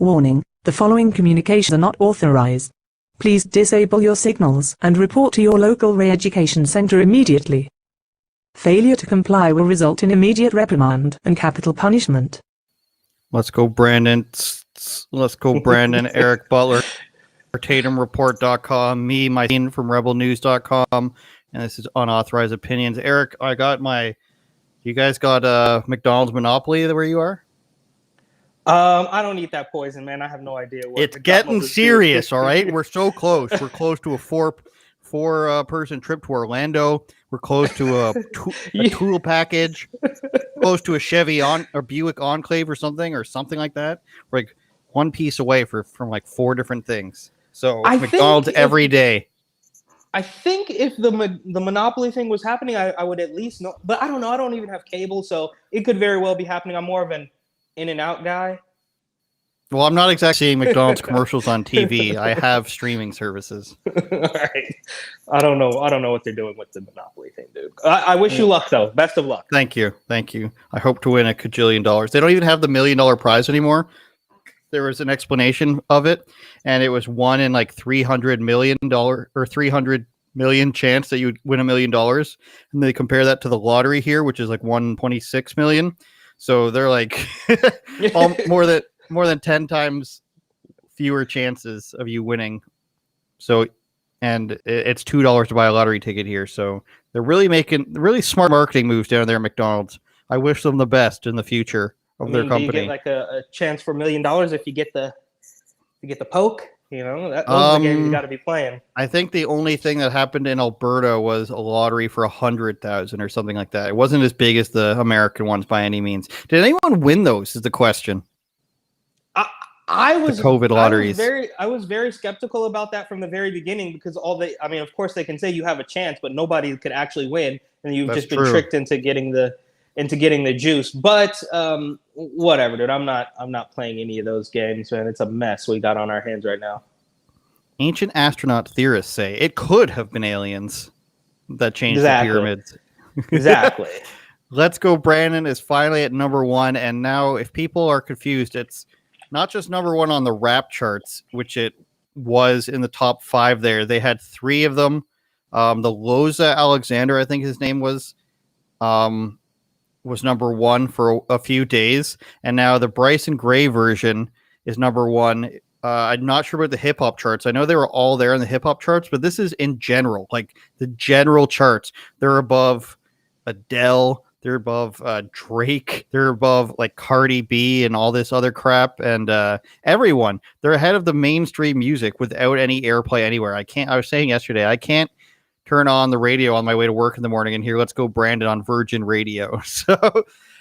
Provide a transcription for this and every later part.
Warning, the following communications are not authorized. Please disable your signals and report to your local re-education center immediately. Failure to comply will result in immediate reprimand and capital punishment. Let's go, Brandon. Let's go, Brandon. Eric Butler, TatumReport.com. Me, my team from RebelNews.com. And this is Unauthorized Opinions. Eric, you guys got McDonald's Monopoly where you are? I don't eat that poison, man. I have no idea what it's getting serious. All right, we're so close. We're close to a four person trip to Orlando. We're close to a tool package. Close to a Chevy or Buick Enclave or something like that. We're like one piece away from like 4 different things. So McDonald's every day. I think if the Monopoly thing was happening, I would at least know. But I don't know. I don't even have cable, so it could very well be happening. I'm more of an In-N-Out guy. Well, I'm not exactly seeing McDonald's commercials on TV. I have streaming services. All right. I don't know what they're doing with the Monopoly thing, dude. I wish you luck, though. Best of luck. Thank you. I hope to win $1 kajillion. They don't even have the $1 million prize anymore. There was an explanation of it, and it was 1 in like $300 million or 300 million chance that you would win $1 million. And they compare that to the lottery here, which is like 126 million. So they're like more than 10 times fewer chances of you winning. So, and it's $2 to buy a lottery ticket here. So they're really making really smart marketing moves down there at McDonald's. I wish them the best in the future of their company. Do you get like a chance for $1 million if you get the poke? You know, those are the games you got to be playing. I think the only thing that happened in Alberta was a lottery for 100,000 or something like that. It wasn't as big as the American ones by any means. Did anyone win those? Is the question. I was the COVID lotteries. I was very skeptical about that from the very beginning because of course they can say you have a chance, but nobody could actually win, and you've just been tricked into getting the juice. But whatever, dude. I'm not playing any of those games, man. It's a mess we got on our hands right now. Ancient astronaut theorists say it could have been aliens that changed the pyramids. Exactly. Let's Go Brandon is finally at number 1, and now if people are confused, it's not just number 1 on the rap charts, which it was in the top 5 there. They had 3 of them. The Loza Alexander, I think his name was number 1 for a few days. And now the Bryson Gray version is number 1. I'm not sure about the hip hop charts. I know they were all there in the hip hop charts, but this is in general, like the general charts. They're above Adele. They're above Drake. They're above like Cardi B and all this other crap. And everyone, they're ahead of the mainstream music without any airplay anywhere. I was saying yesterday, I can't turn on the radio on my way to work in the morning and hear Let's Go Brandon on Virgin Radio. So,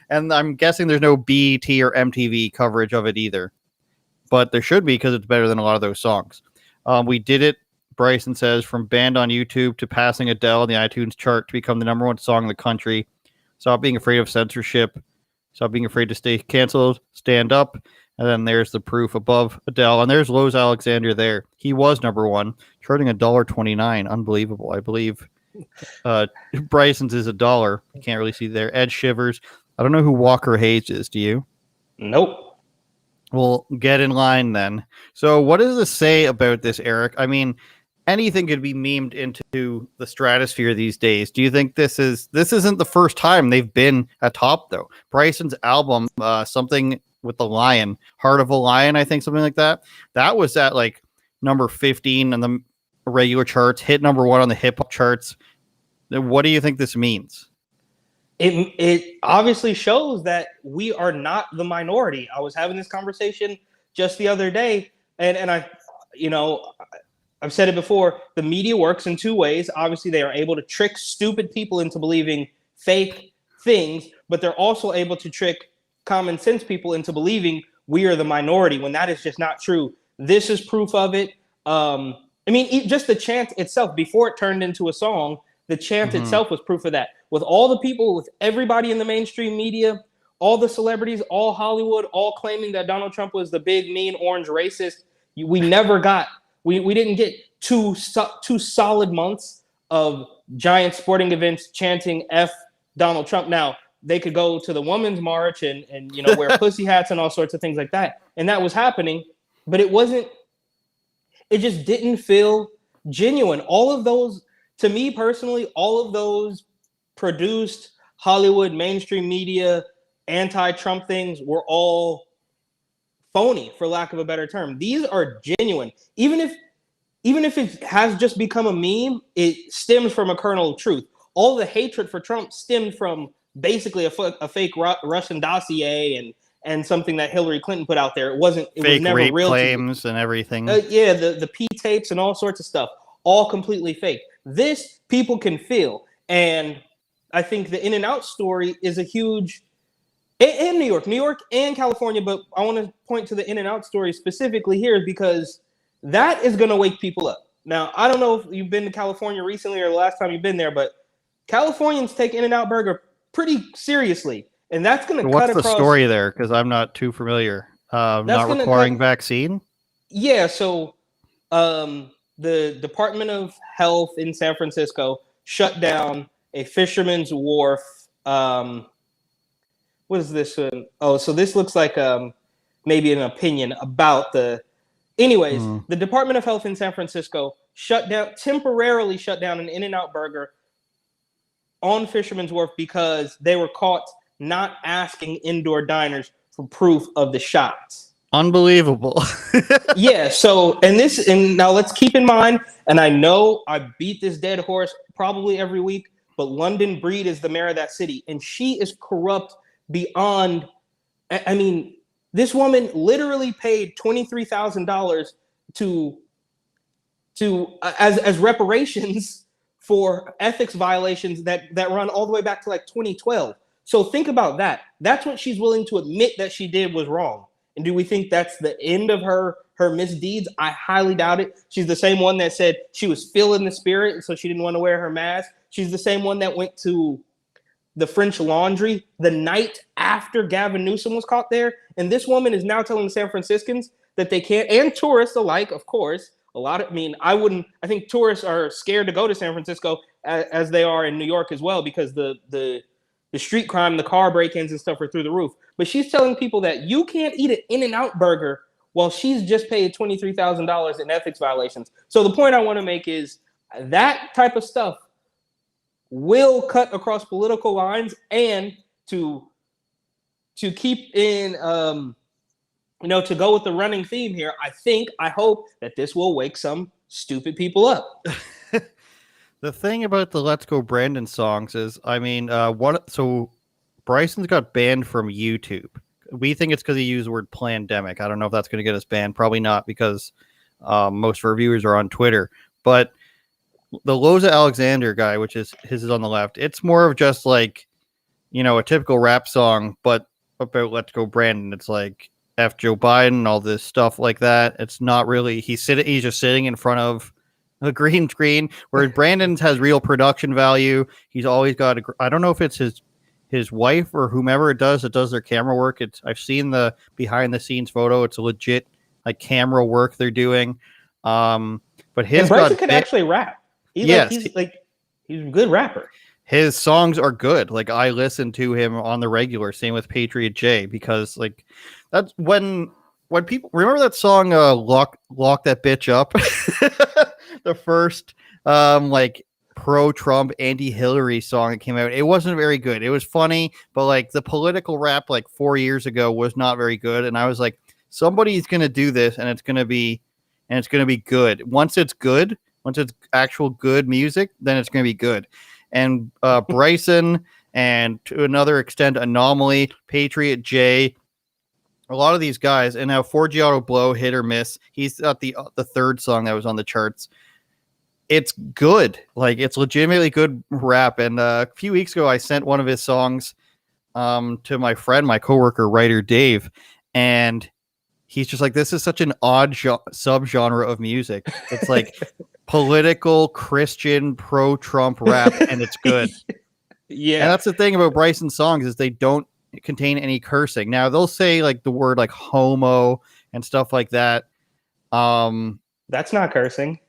and I'm guessing there's no BET or MTV coverage of it either. But there should be because it's better than a lot of those songs. We did it, Bryson says, from banned on YouTube to passing Adele in the iTunes chart to become the number 1 song in the country. Stop being afraid of censorship. Stop being afraid to stay canceled. Stand up. And then there's the proof above Adele. And there's Lowe's Alexander there. He was number 1, charting $1.29. Unbelievable. I believe Bryson's is $1. You can't really see there. Ed Shivers. I don't know who Walker Hayes is. Do you? Nope. Well, get in line then. So what does this say about this, Eric? I mean, anything could be memed into the stratosphere these days. Do you think this isn't the first time they've been atop, though? Bryson's album, something with the lion, Heart of a Lion, I think, something like that. That was at like number 15 on the regular charts, hit number 1 on the hip hop charts. What do you think this means? It obviously shows that we are not the minority. I was having this conversation just the other day, and I've said it before, the media works in 2 ways. Obviously, they are able to trick stupid people into believing fake things, but they're also able to trick common sense people into believing we are the minority when that is just not true. This is proof of it. Just the chant itself, before it turned into a song, the chant itself was proof of that. With all the people, with everybody in the mainstream media, all the celebrities, all Hollywood, all claiming that Donald Trump was the big, mean, orange racist, we didn't get two solid months of giant sporting events chanting F Donald Trump. Now, they could go to the Women's March and wear pussy hats and all sorts of things like that. And that was happening, but it just didn't feel genuine. All of those, to me personally, all of those produced Hollywood mainstream media anti-Trump things were all phony, for lack of a better term. These are genuine. Even if it has just become a meme, it stems from a kernel of truth. All the hatred for Trump stemmed from basically a fake Russian dossier and something that Hillary Clinton put out there. It was never rape real claims and everything. Yeah, the P tapes and all sorts of stuff, all completely fake. This people can feel, and I think the In-N-Out story is a huge. In New York and California, but I want to point to the In-N-Out story specifically here because that is going to wake people up. Now, I don't know if you've been to California recently or the last time you've been there, but Californians take In-N-Out Burger pretty seriously, and that's going to cut across. What's the story there? Because I'm not too familiar. Not requiring vaccine? Yeah, so the Department of Health in San Francisco shut down a Fisherman's Wharf. What is this one? Oh, so this looks like maybe an opinion about the. Anyways, the Department of Health in San Francisco temporarily shut down an In-N-Out Burger on Fisherman's Wharf because they were caught not asking indoor diners for proof of the shots. Unbelievable. Yeah. So, and now let's keep in mind, and I know I beat this dead horse probably every week, but London Breed is the mayor of that city, and she is corrupt beyond. I mean, this woman literally paid $23,000 as reparations for ethics violations that run all the way back to like 2012. So think about that. That's what she's willing to admit that she did was wrong. And do we think that's the end of her misdeeds? I highly doubt it. She's the same one that said she was feeling the spirit, so she didn't want to wear her mask. She's the same one that went to the French Laundry the night after Gavin Newsom was caught there. And this woman is now telling the San Franciscans that they can't, and tourists alike, of course. I think tourists are scared to go to San Francisco as they are in New York as well, because the street crime, the car break-ins and stuff are through the roof. But she's telling people that you can't eat an In-N-Out Burger while she's just paid $23,000 in ethics violations. So the point I want to make is that type of stuff will cut across political lines, and to keep in, to go with the running theme here, I hope that this will wake some stupid people up. The thing about the Let's Go Brandon songs is, so Bryson's got banned from YouTube. We think it's because he used the word plandemic. I don't know if that's going to get us banned. Probably not, because most of our viewers are on Twitter. But the Loza Alexander guy, which is his is on the left, it's more of just like, a typical rap song, but about Let's Go Brandon. It's like F Joe Biden, all this stuff like that. It's not really, he's just sitting in front of a green screen, where Brandon's has real production value. He's always got I don't know if it's his wife or whomever it does that does their camera work. I've seen the behind the scenes photo. It's a legit like camera work they're doing. But Bryson could actually rap. He's a good rapper. His songs are good. Like, I listen to him on the regular. Same with Patriot J, because like that's when people remember that song Lock That Bitch Up. The first like pro-Trump, anti-Hillary song that came out. It wasn't very good. It was funny, but like the political rap like 4 years ago was not very good. And I was like, somebody's gonna do this, and it's gonna be good. Once it's actual good music, then it's gonna be good. And Bryson, and to another extent Anomaly, Patriot J, a lot of these guys, and now Forgiato Blow, hit or miss. He's got the third song that was on the charts. It's good. Like, it's legitimately good rap. And a few weeks ago, I sent one of his songs to my friend, my coworker, writer Dave, and he's just like, this is such an odd subgenre of music. It's like political, Christian, pro-Trump rap, and it's good. Yeah. And that's the thing about Bryson's songs, is they don't contain any cursing. Now, they'll say like the word like homo and stuff like that. That's not cursing.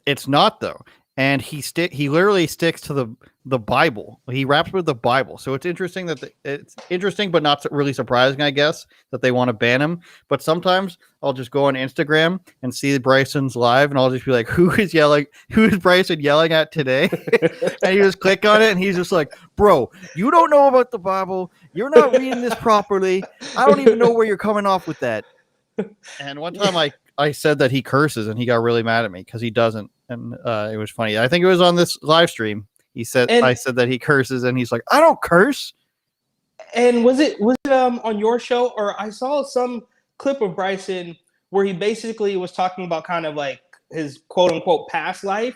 It's not, though. and he literally sticks to the Bible. He raps with the Bible. So it's interesting it's interesting, but not really surprising, I guess, that they want to ban him. But sometimes I'll just go on Instagram and see Bryson's live, and I'll just be like, who is Bryson yelling at today? And you just click on it, and he's just like, bro, you don't know about the Bible. You're not reading this properly. I don't even know where you're coming off with that. And one time I said that he curses, and he got really mad at me because he doesn't. And it was funny. I think it was on this live stream. I said that he curses, and he's like, I don't curse. And was it on your show, or I saw some clip of Bryson where he basically was talking about kind of like his quote unquote past life,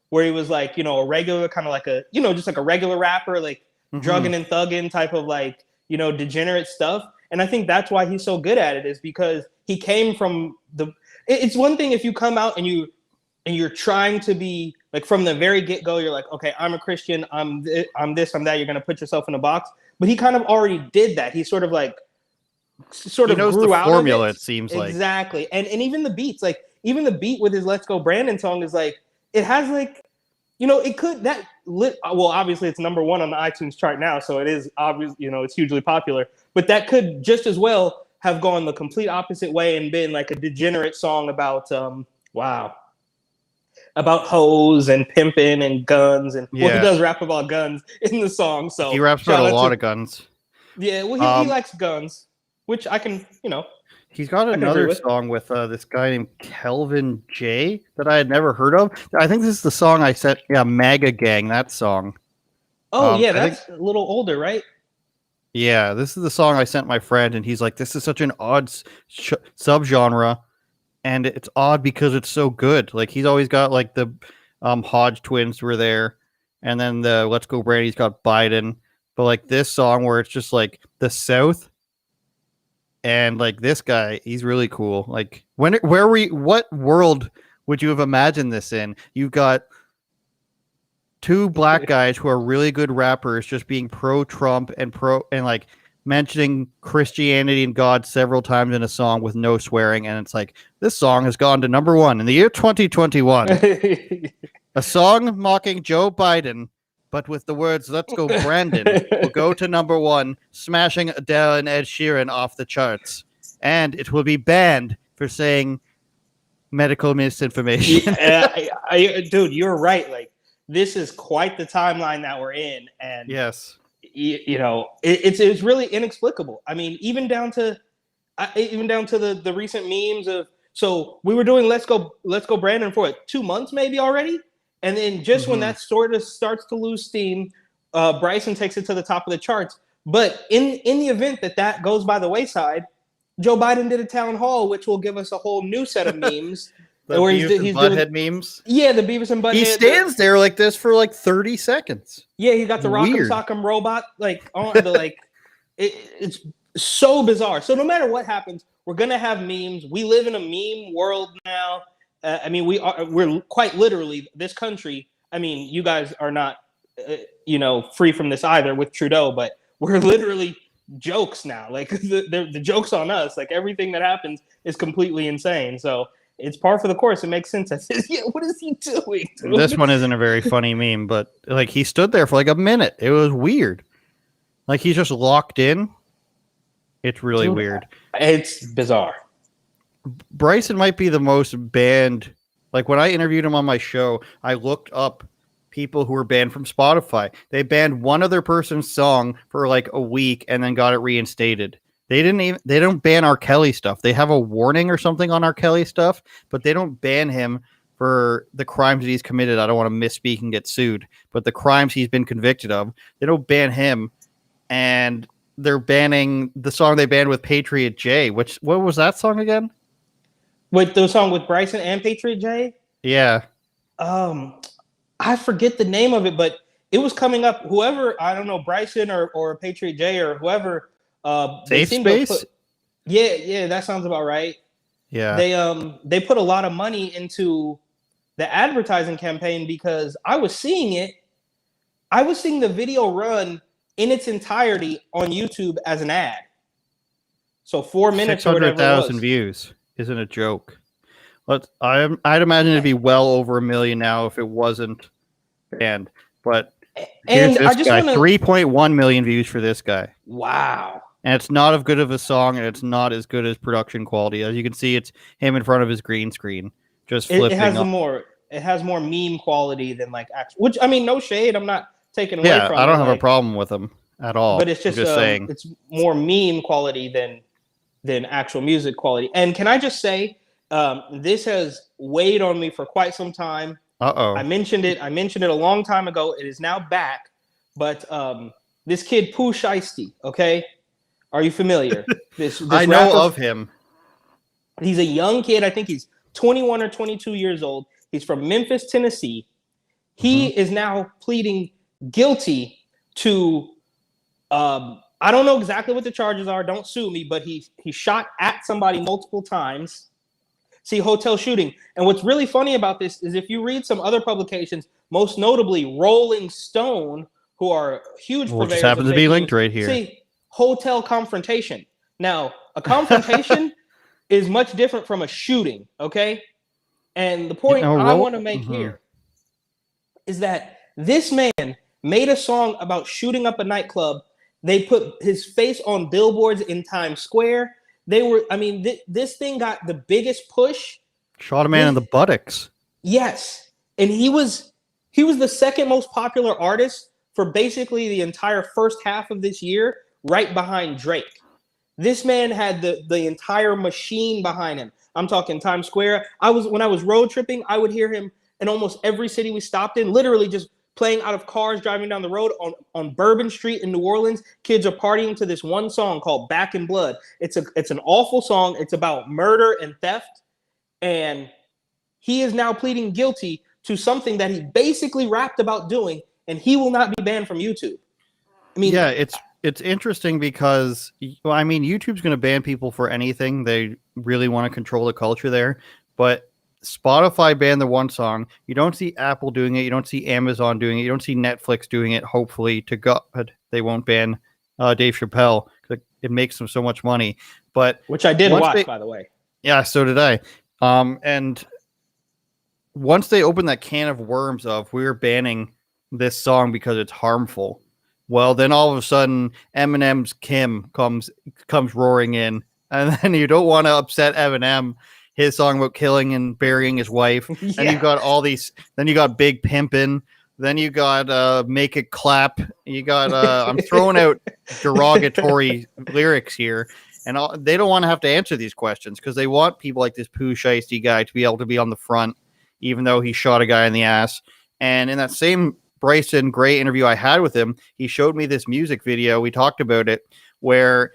where he was like, a regular kind of like just like a regular rapper, like drugging and thugging type of like, degenerate stuff. And I think that's why he's so good at it, is because he came from it's one thing if you come out and you're trying to be like, from the very get-go, you're like, okay, I'm a Christian, I'm this, I'm that, you're going to put yourself in a box. But he kind of already did that. He sort of knows grew the out formula, of it. It seems like. Exactly. And even the beats, like even the beat with his Let's Go Brandon song is like, it has like, it could, well, obviously it's number 1 on the iTunes chart now. So it is obvious, it's hugely popular, but that could just as well have gone the complete opposite way and been like a degenerate song about, about hoes and pimping and guns. And he does rap about guns in the song. So he raps about a lot of guns. Yeah, well, he likes guns, which I can, He's got another song with this guy named Kelvin J that I had never heard of. I think this is the song I said, MAGA Gang, that song. Oh, that's a little older, right? Yeah, this is the song I sent my friend, and he's like, this is such an odd subgenre. And it's odd because it's so good. Like, he's always got like the Hodge twins were there, and then the Let's Go Brandy's got Biden. But like this song where it's just like the South, and like this guy, he's really cool. Like what world would you have imagined this in? You've got 2 black guys who are really good rappers just being pro-Trump and like mentioning Christianity and God several times in a song with no swearing, and it's like, this song has gone to number 1 in the year 2021. A song mocking Joe Biden, but with the words "Let's Go Brandon," will go to number 1, smashing Adele and Ed Sheeran off the charts, and it will be banned for saying medical misinformation. Dude, you're right. Like, this is quite the timeline that we're in, and yes. It's really inexplicable. I mean, even down to the recent memes of, so we were doing Let's Go Brandon for 2 months maybe already, and then just when that sort of starts to lose steam, Bryson takes it to the top of the charts. But in the event that goes by the wayside, Joe Biden did a town hall, which will give us a whole new set of memes. The Beavis and Butthead memes? Yeah, the Beavis and Butthead. He stands there like this for like 30 seconds. Yeah, he got the Rock'em Sock'em robot like on the like. It's so bizarre. So no matter what happens, we're gonna have memes. We live in a meme world now. We're quite literally this country. I mean, you guys are not, free from this either with Trudeau, but we're literally jokes now. Like the joke's on us. Like everything that happens is completely insane. So it's par for the course. It makes sense. I said, yeah, what is he doing, dude? This one isn't a very funny meme, but like he stood there for like a minute. It was weird. Like he's just locked in. It's really weird. It's bizarre. Bryson might be the most banned. Like when I interviewed him on my show, I looked up people who were banned from Spotify. They banned one other person's song for like a week and then got it reinstated. They don't ban R. Kelly stuff. They have a warning or something on R. Kelly stuff, but they don't ban him for the crimes that he's committed. I don't want to misspeak and get sued, but the crimes he's been convicted of, they don't ban him. And they're banning the song they banned with Patriot J, what was that song again? With the song with Bryson and Patriot J? Yeah. I forget the name of it, but it was coming up. Whoever, I don't know, Bryson or Patriot J or whoever, Safe Space? Yeah, that sounds about right. Yeah. They put a lot of money into the advertising campaign because I was seeing it. I was seeing the video run in its entirety on YouTube as an ad. So 4 minutes or whatever it was. 600,000 views isn't a joke. I'd imagine it'd be well over 1 million now if it wasn't band. But here's And I this just guy, want to 3.1 million views for this guy. wow. And it's not as good of a song, and it's not as good as production quality. As you can see, it's him in front of his green screen, just flipping. It has more meme quality than like actual. Which I mean, no shade. I'm not taking away Yeah, from. I don't it, have like, a problem with him at all. but it's I'm just saying. it's more meme quality than actual music quality. And can I just say, this has weighed on me for quite some time. Uh-oh. I mentioned it a long time ago. It is now back. But this kid Pooh Shiesty, okay? Are you familiar? This I know rapper, of him. He's a young kid. I think he's 21 or 22 years old. He's from Memphis, Tennessee. He is now pleading guilty to I don't know exactly what the charges are. Don't sue me, but he shot at somebody multiple times. See, hotel shooting. And what's really funny about this is if you read some other publications, most notably Rolling Stone, who are huge Well, purveyors just happens of to be fake linked news. right here. See, hotel confrontation. Now, a confrontation is much different from a shooting, okay? And the point I want to make here is that this man made a song about shooting up a nightclub. They put his face on billboards in Times Square. This thing got the biggest push. Shot a man in the buttocks. Yes. And he was the second most popular artist for basically the entire first half of this year, right behind Drake. This man had the entire machine behind him. I'm talking Times Square. When I was road tripping, I would hear him in almost every city we stopped in, literally just playing out of cars driving down the road on Bourbon Street in New Orleans. Kids are partying to this one song called Back in Blood. It's an awful song. It's about murder and theft. And he is now pleading guilty to something that he basically rapped about doing, and he will not be banned from YouTube. I mean, yeah, it's interesting because, well, I mean, YouTube's going to ban people for anything. They really want to control the culture there. But Spotify banned the one song. You don't see Apple doing it. You don't see Amazon doing it. You don't see Netflix doing it. Hopefully, to God, they won't ban Dave Chappelle. It makes them so much money. But which I did watch, by the way. Yeah, so did I. And once they open that can of worms of we're banning this song because it's harmful, well, then all of a sudden Eminem's Kim comes roaring in, and then you don't want to upset Eminem. His song about killing and burying his wife. Yeah. And you've got all these. Then you got Big Pimpin'. Then you got Make It Clap. You got I'm throwing out derogatory lyrics here, and they don't want to have to answer these questions because they want people like this Pooh Shiesty guy to be able to be on the front, even though he shot a guy in the ass. And in that same Bryson Gray interview I had with him, he showed me this music video. We talked about it, where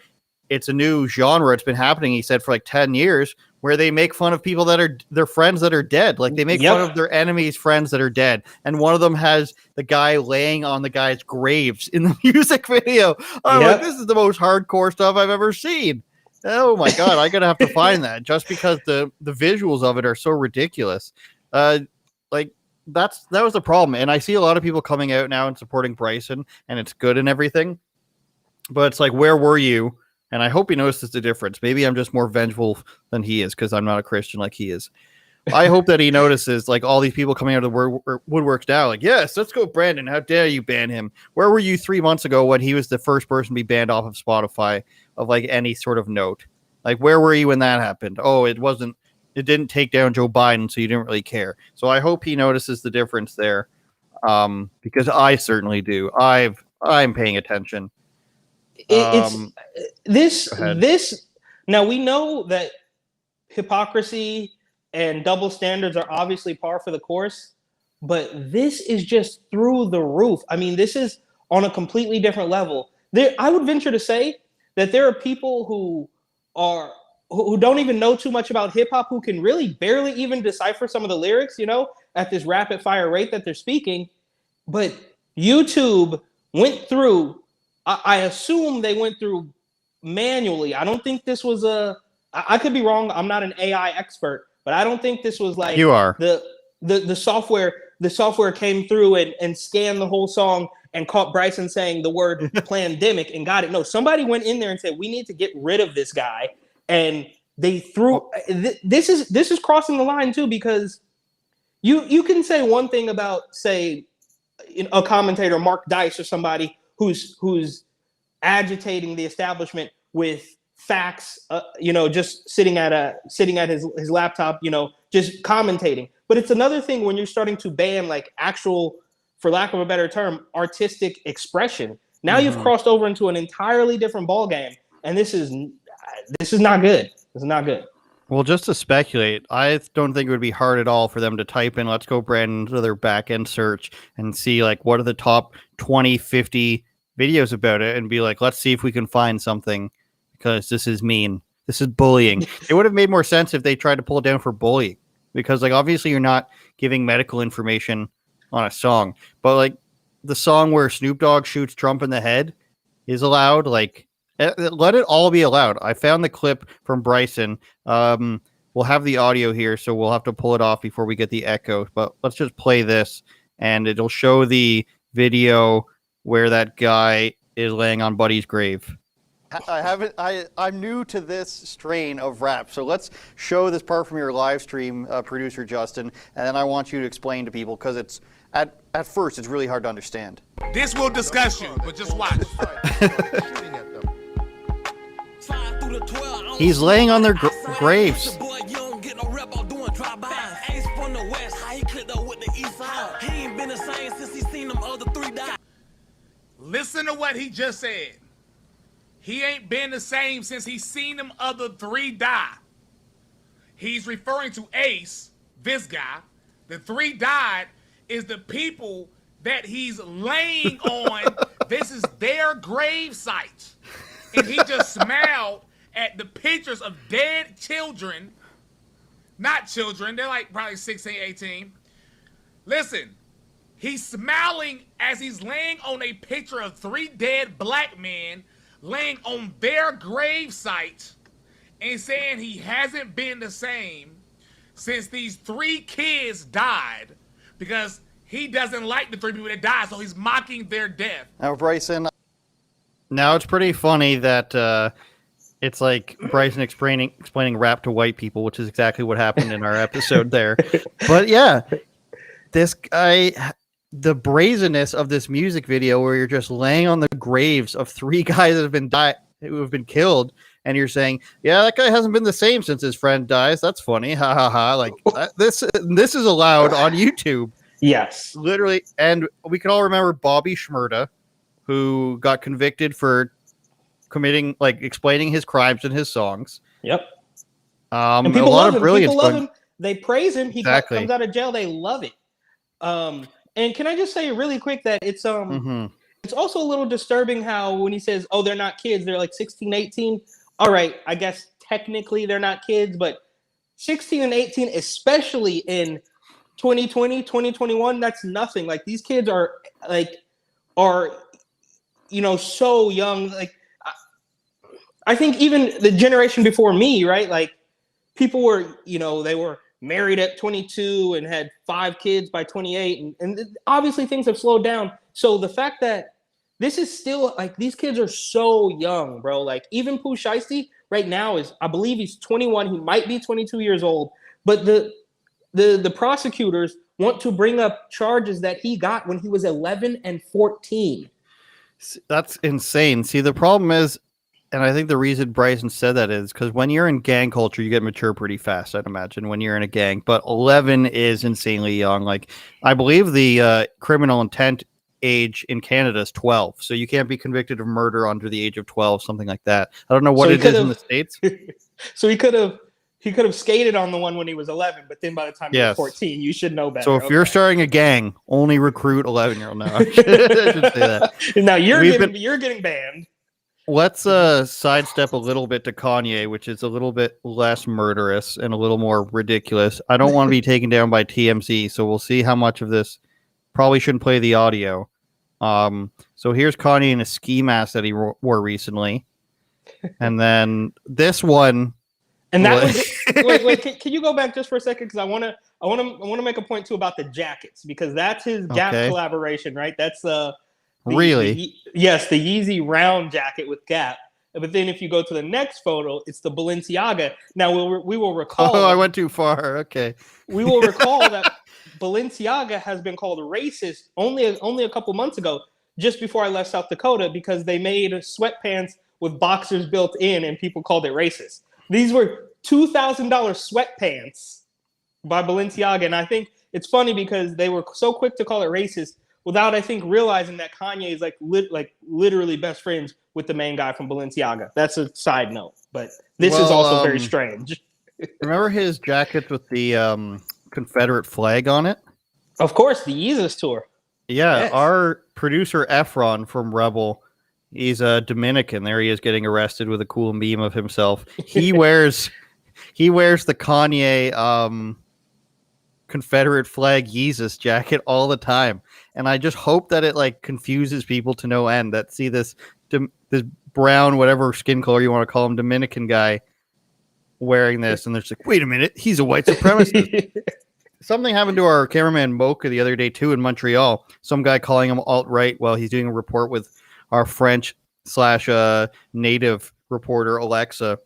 it's a new genre. It's been happening, he said, for like 10 years, where they make fun of people that are their friends that are dead. Like they make fun of their enemies' friends that are dead. And one of them has the guy laying on the guy's graves in the music video. I'm like, this is the most hardcore stuff I've ever seen. Oh my God, I gotta have to find that just because the visuals of it are so ridiculous. Like that was the problem. And I see a lot of people coming out now and supporting Bryson, and it's good and everything. But it's like, where were you? And I hope he notices the difference. Maybe I'm just more vengeful than he is because I'm not a Christian like he is. I hope that he notices like all these people coming out of the woodworks now. Like, yes, let's go, Brandon. How dare you ban him? Where were you 3 months ago when he was the first person to be banned off of Spotify of like any sort of note? Like, where were you when that happened? Oh, it didn't take down Joe Biden, so you didn't really care. So I hope he notices the difference there, because I certainly do. I'm paying attention. This now we know that hypocrisy and double standards are obviously par for the course, but this is just through the roof. I mean, this is on a completely different level. I would venture to say that there are people who don't even know too much about hip hop, who can really barely even decipher some of the lyrics, at this rapid fire rate that they're speaking. But YouTube went through, I assume they went through manually. I don't think this was I could be wrong. I'm not an AI expert, but I don't think this was like you are. The software came through and scanned the whole song and caught Bryson saying the word pandemic and got it. No, somebody went in there and said, we need to get rid of this guy. And they threw this is crossing the line too, because you can say one thing about, say, a commentator, Mark Dice, or somebody who's agitating the establishment with facts, just sitting at his laptop, just commentating. But it's another thing when you're starting to ban like actual, for lack of a better term, artistic expression. Now you've crossed over into an entirely different ballgame, and this is not good. This is not good. Well, just to speculate, I don't think it would be hard at all for them to type in "Let's Go Brandon" into their back-end search and see like what are the top 20, 50 videos about it, and be like, let's see if we can find something, because this is mean. This is bullying. It would have made more sense if they tried to pull it down for bullying, because like obviously you're not giving medical information on a song, but like the song where Snoop Dogg shoots Trump in the head is allowed. Like, let it all be allowed. I found the clip from Bryson. We'll have the audio here, so we'll have to pull it off before we get the echo. But let's just play this, and it'll show the video where that guy is laying on Buddy's grave. I'm new to this strain of rap, so let's show this part from your live stream, producer Justin, and then I want you to explain to people, because it's at first it's really hard to understand. This will discuss you, but just watch. He's laying on their graves. Listen to what he just said. He ain't been the same since he's seen them other three die. He's referring to Ace, this guy. The three died is the people that he's laying on. This is their grave sites. And he just smiled at the pictures of dead children. Not children, they're like probably 16, 18. Listen, he's smiling as he's laying on a picture of three dead black men laying on their grave site and saying he hasn't been the same since these three kids died, because he doesn't like the three people that died, so he's mocking their death. Now, Bryson, now it's pretty funny that it's like Bryson explaining rap to white people, which is exactly what happened in our episode there. But yeah, this guy, the brazenness of this music video where you're just laying on the graves of three guys that have been killed, and you're saying, yeah, that guy hasn't been the same since his friend dies. That's funny. Ha ha ha. Like this is allowed on YouTube. Yes. Literally. And we can all remember Bobby Shmurda, who got convicted for explaining his crimes in his songs. Yep. And people love him. People love him. They praise him. He exactly. comes out of jail. They love it. And can I just say really quick that it's it's also a little disturbing how when he says, oh, they're not kids, they're like 16, 18. All right, I guess technically they're not kids, but 16 and 18, especially in 2020, 2021, that's nothing. Like these kids are so young. Like I think even the generation before me, right? Like people were, they were married at 22 and had 5 kids by 28. And obviously things have slowed down. So the fact that this is still like, these kids are so young, bro. Like even Pooh Shiesty right now I believe he's 21. He might be 22 years old, but the prosecutors want to bring up charges that he got when he was 11 and 14. That's insane. See, the problem is, and I think the reason Bryson said that is because when you're in gang culture, you get mature pretty fast, I'd imagine, when you're in a gang. But 11 is insanely young. Like, I believe the criminal intent age in Canada is 12. So you can't be convicted of murder under the age of 12, something like that. I don't know what it is in the States. So he could have skated on the one when he was 11, but then by the time he was 14, you should know better. So if you're starting a gang, only recruit 11-year-old. No, I should say that. Now you're getting banned. Let's sidestep a little bit to Kanye, which is a little bit less murderous and a little more ridiculous. I don't want to be taken down by TMZ, so we'll see how much of this. Probably shouldn't play the audio. So here's Kanye in a ski mask that he wore recently. And then this one. And that was wait. Can you go back just for a second? Because I want to make a point too about the jackets, because that's his Gap collaboration, right? That's really yes, the Yeezy round jacket with Gap. But then if you go to the next photo, it's the Balenciaga. Now we will recall. Oh, I went too far. Okay. We will recall that Balenciaga has been called racist only a couple months ago, just before I left South Dakota, because they made sweatpants with boxers built in, and people called it racist. These were $2,000 sweatpants by Balenciaga, and I think it's funny because they were so quick to call it racist without, I think, realizing that Kanye is like literally best friends with the main guy from Balenciaga. That's a side note, but this is also very strange. Remember his jacket with the Confederate flag on it? Of course, the Yeezus tour. Yeah, Yes. Our producer Efron from Rebel, he's a Dominican. There he is getting arrested with a cool meme of himself. He wears the Kanye Confederate flag Yeezus jacket all the time, and I just hope that it like confuses people to no end that see this brown, whatever skin color you want to call him, Dominican guy wearing this, and they're just like, wait a minute, he's a white supremacist. Something happened to our cameraman Mocha the other day too in Montreal. Some guy calling him alt-right while he's doing a report with our French / native reporter Alexa.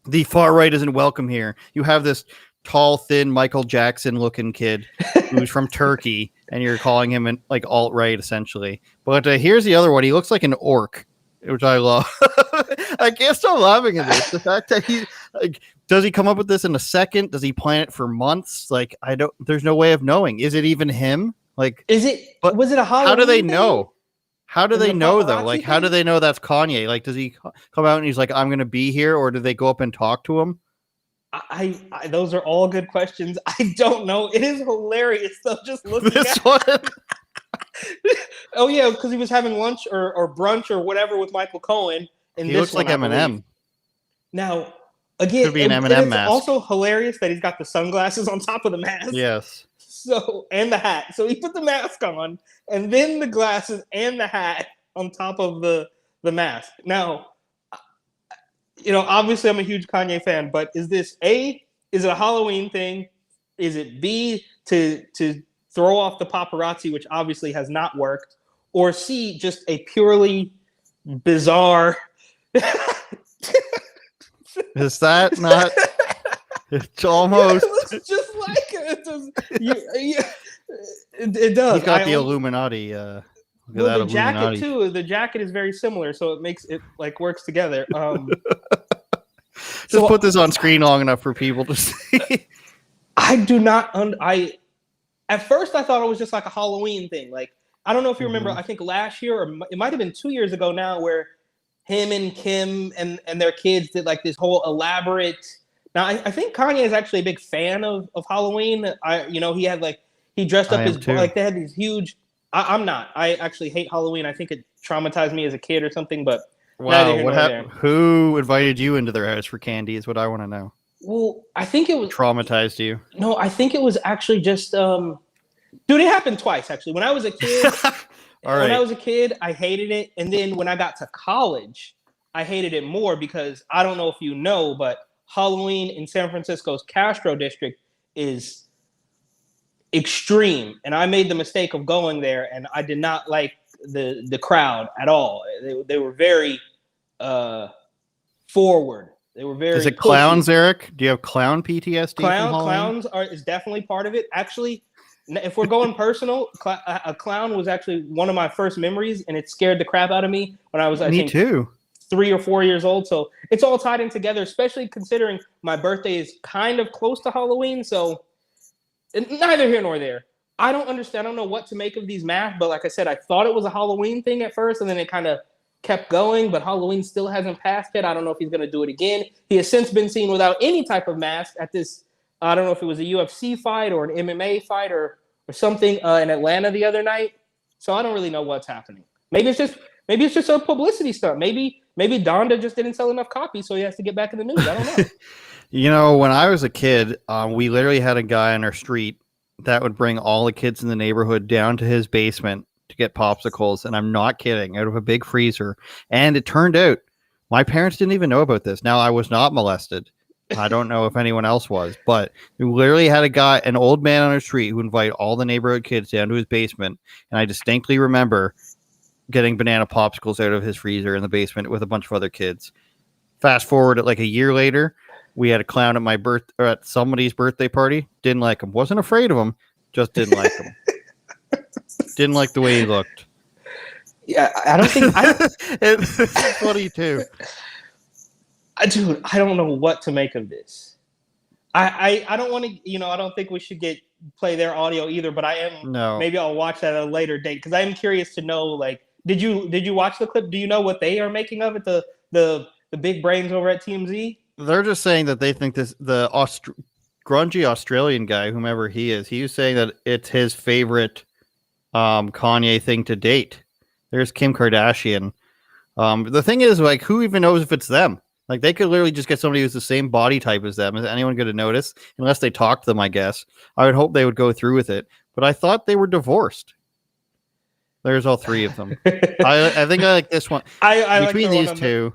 The far right isn't welcome here. You have this tall, thin Michael Jackson looking kid who's from Turkey, and you're calling him like alt-right essentially. But here's the other one. He looks like an orc, which I love. I can't stop laughing at this. The fact that he like, does he come up with this in a second? Does he plan it for months? Like, there's no way of knowing. Is it even him? Like, was it a Halloween? How do they thing? know? How do they know though? Like, thing? how do they know that's Kanye? Like, does he come out and he's like, I'm going to be here? Or do they go up and talk to him? I those are all good questions. I don't know. It is hilarious though. Just looking This at one. Oh yeah, because he was having lunch or brunch or whatever with Michael Cohen. And He looks like Eminem. Now, again, Could be an and Eminem it's mask. also hilarious that he's got the sunglasses on top of the mask. Yes. So, and the hat. So he put the mask on, and then the glasses and the hat on top of the mask. Now, obviously I'm a huge Kanye fan, but is this A, is it a Halloween thing? Is it B, to throw off the paparazzi, which obviously has not worked? Or C, just a purely bizarre... Is that not? It's almost. It looks just like it. It does. He's got the Illuminati. Well, the jacket too. The jacket is very similar, so it makes it like works together. Just put this on screen long enough for people to see. I do not. At first, I thought it was just like a Halloween thing. Like, I don't know if you remember. I think last year, or it might have been 2 years ago now, where him and Kim and their kids did like this whole elaborate. Now, I think Kanye is actually a big fan of Halloween. He had he dressed up as like they had these huge. I'm not. I actually hate Halloween. I think it traumatized me as a kid or something. But wow, what happened? Who invited you into their house for candy? Is what I want to know. Well, I think it was traumatized you. No, I think it was actually just. Dude, it happened twice actually. When I was a kid. When I was a kid, I hated it. And then when I got to college, I hated it more because I don't know if you know, but Halloween in San Francisco's Castro district is extreme. And I made the mistake of going there, and I did not like the crowd at all. They were very forward. They were very Is it pushy. Clowns, Eric? Do you have clown PTSD? Clowns is definitely part of it. Actually, if we're going personal, a clown was actually one of my first memories, and it scared the crap out of me when I was, I think, 3 or 4 years old. So it's all tied in together, especially considering my birthday is kind of close to Halloween. So neither here nor there. I don't understand. I don't know what to make of these masks, but like I said, I thought it was a Halloween thing at first, and then it kind of kept going, but Halloween still hasn't passed yet. I don't know if he's going to do it again. He has since been seen without any type of mask at this. I don't know if it was a UFC fight or an MMA fight or something in Atlanta the other night. So I don't really know what's happening. Maybe it's just a publicity stunt. Maybe Donda just didn't sell enough copies, so he has to get back in the news. I don't know. When I was a kid, we literally had a guy on our street that would bring all the kids in the neighborhood down to his basement to get popsicles, and I'm not kidding, out of a big freezer. And it turned out my parents didn't even know about this. Now, I was not molested. I don't know if anyone else was, but we literally had an old man on our street who invited all the neighborhood kids down to his basement. And I distinctly remember getting banana popsicles out of his freezer in the basement with a bunch of other kids. Fast forward like a year later, we had a clown at somebody's birthday party. Didn't like him. Wasn't afraid of him. Just didn't like him. Didn't like the way he looked. Yeah, I don't think. It's funny too. Dude, I don't know what to make of this. I don't want to. I don't think we should play their audio either. But I am. No. Maybe I'll watch that at a later date because I am curious to know. Like, did you watch the clip? Do you know what they are making of it? The big brains over at TMZ. They're just saying that they think the grungy Australian guy, whomever he was saying that it's his favorite Kanye thing to date. There's Kim Kardashian. The thing is, like, who even knows if it's them? Like, they could literally just get somebody who's the same body type as them. Is anyone going to notice? Unless they talk to them, I guess. I would hope they would go through with it. But I thought they were divorced. There's all three of them. I think I like this one. I Between like these two.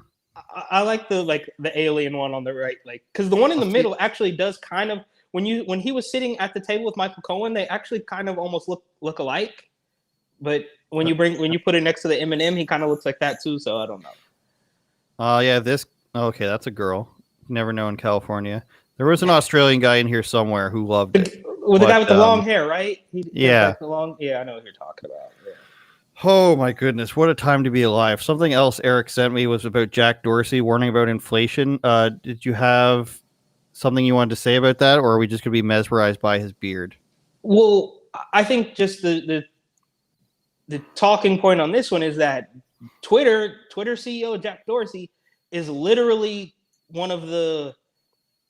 I like the alien one on the right, like, because the one in the middle actually does kind of when he was sitting at the table with Michael Cohen, they actually kind of almost look alike. But when you put it next to the Eminem, he kind of looks like that too. So I don't know. Yeah, okay, that's a girl. Never know in California. There was an Australian guy in here somewhere who loved it. With the guy with the long hair, right? Yeah. I know what you're talking about. Yeah. Oh my goodness, what a time to be alive. Something else Eric sent me was about Jack Dorsey warning about inflation. Did you have something you wanted to say about that, or are we just going to be mesmerized by his beard? Well, I think just the talking point on this one is that Twitter CEO Jack Dorsey is literally one of the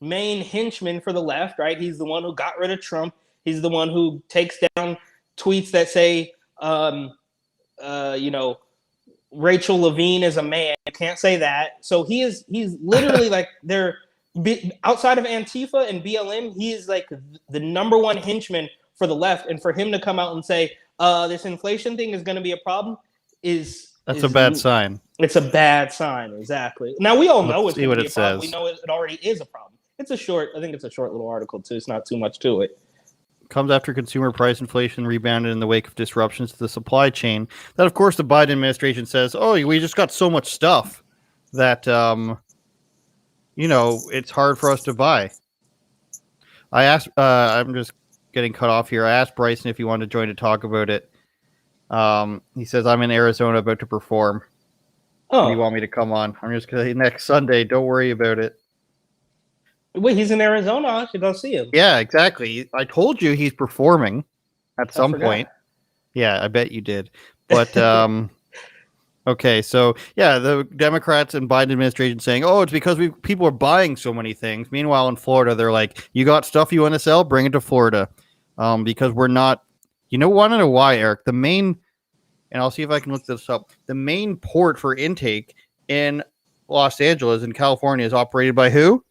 main henchmen for the left, right? He's the one who got rid of Trump. He's the one who takes down tweets that say, Rachel Levine is a man. You can't say that. So he's literally like outside of Antifa and BLM, he is like the number one henchman for the left. And for him to come out and say, this inflation thing is going to be a problem That's a bad sign. It's a bad sign. Exactly. Now we all know Let's see what it says. We know it already is a problem. I think it's a short little article too. It's not too much to it. Comes after consumer price inflation rebounded in the wake of disruptions to the supply chain. That, of course, the Biden administration says, oh, we just got so much stuff that, it's hard for us to buy. I asked, I'm just getting cut off here. I asked Bryson if he wanted to join to talk about it. He says, I'm in Arizona about to perform. Oh. Do you want me to come on? I'm just going to say next Sunday. Don't worry about it. Wait, he's in Arizona. I should go see him. Yeah, exactly. I told you he's performing at some point. Yeah, I bet you did. But okay, so yeah, the Democrats and Biden administration saying, "Oh, it's because people are buying so many things." Meanwhile, in Florida, they're like, "You got stuff you want to sell? Bring it to Florida," because we're not. Want to know why, Eric? The main, and I'll see if I can look this up. The main port for intake in Los Angeles in California is operated by who?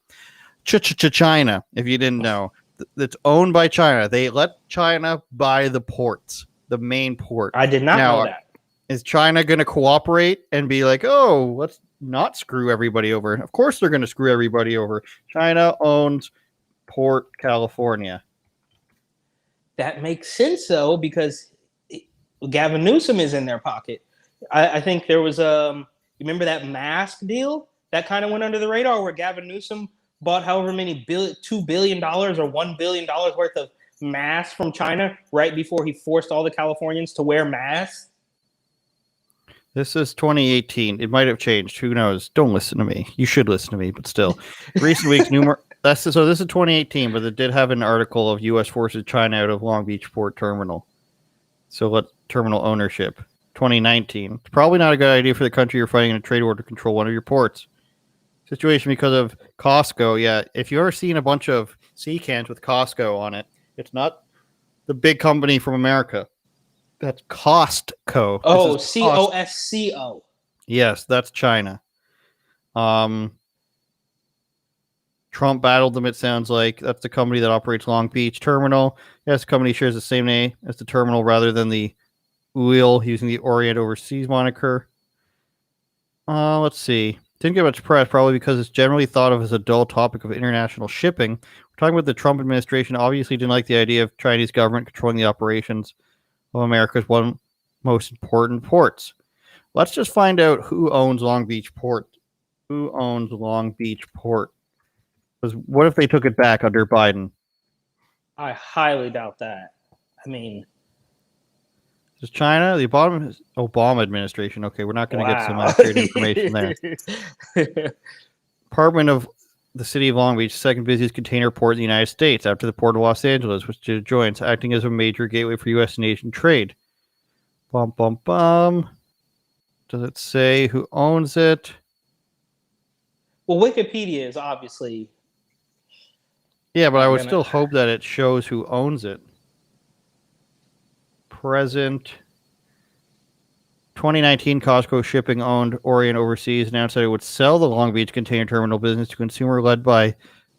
China, if you didn't know. That's owned by China. They let China buy the ports, the main port. I did not know that. Is China going to cooperate and be like, oh, let's not screw everybody over? Of course they're going to screw everybody over. China owns Port California. That makes sense, though, because Gavin Newsom is in their pocket. I think there was you remember that mask deal that kind of went under the radar where Gavin Newsom bought however many $2 billion or $1 billion worth of masks from China right before he forced all the Californians to wear masks. This is 2018. It might have changed. Who knows? Don't listen to me. You should listen to me, but still. Recent weeks, this is 2018, but it did have an article of U.S. forces China out of Long Beach Port Terminal. So terminal ownership. 2019. It's probably not a good idea for the country you're fighting in a trade war to control one of your ports. Situation because of Costco. Yeah, if you've ever seen a bunch of sea cans with Costco on it, it's not the big company from America. That's Costco. Oh, Costco. Yes, that's China. Trump battled them, it sounds like. That's the company that operates Long Beach Terminal. Yes, the company shares the same name as the terminal rather than the oil using the Orient Overseas moniker. Let's see. Didn't get much press, probably because it's generally thought of as a dull topic of international shipping. We're talking about the Trump administration obviously didn't like the idea of Chinese government controlling the operations of America's one most important ports. Let's just find out who owns Long Beach Port. Who owns Long Beach Port? Because what if they took it back under Biden? I highly doubt that. I mean, Is China the Obama administration? Okay, we're not going to get some wow. accurate information there. Department of the City of Long Beach, second busiest container port in the United States after the Port of Los Angeles, which it joins, acting as a major gateway for U.S. and Asian trade. Bum, bum, bum. Does it say who owns it? Well, Wikipedia is obviously. Yeah, but I would still hope that it shows who owns it. Present 2019 Costco Shipping owned Orient Overseas announced that it would sell the Long Beach container terminal business to consumer led by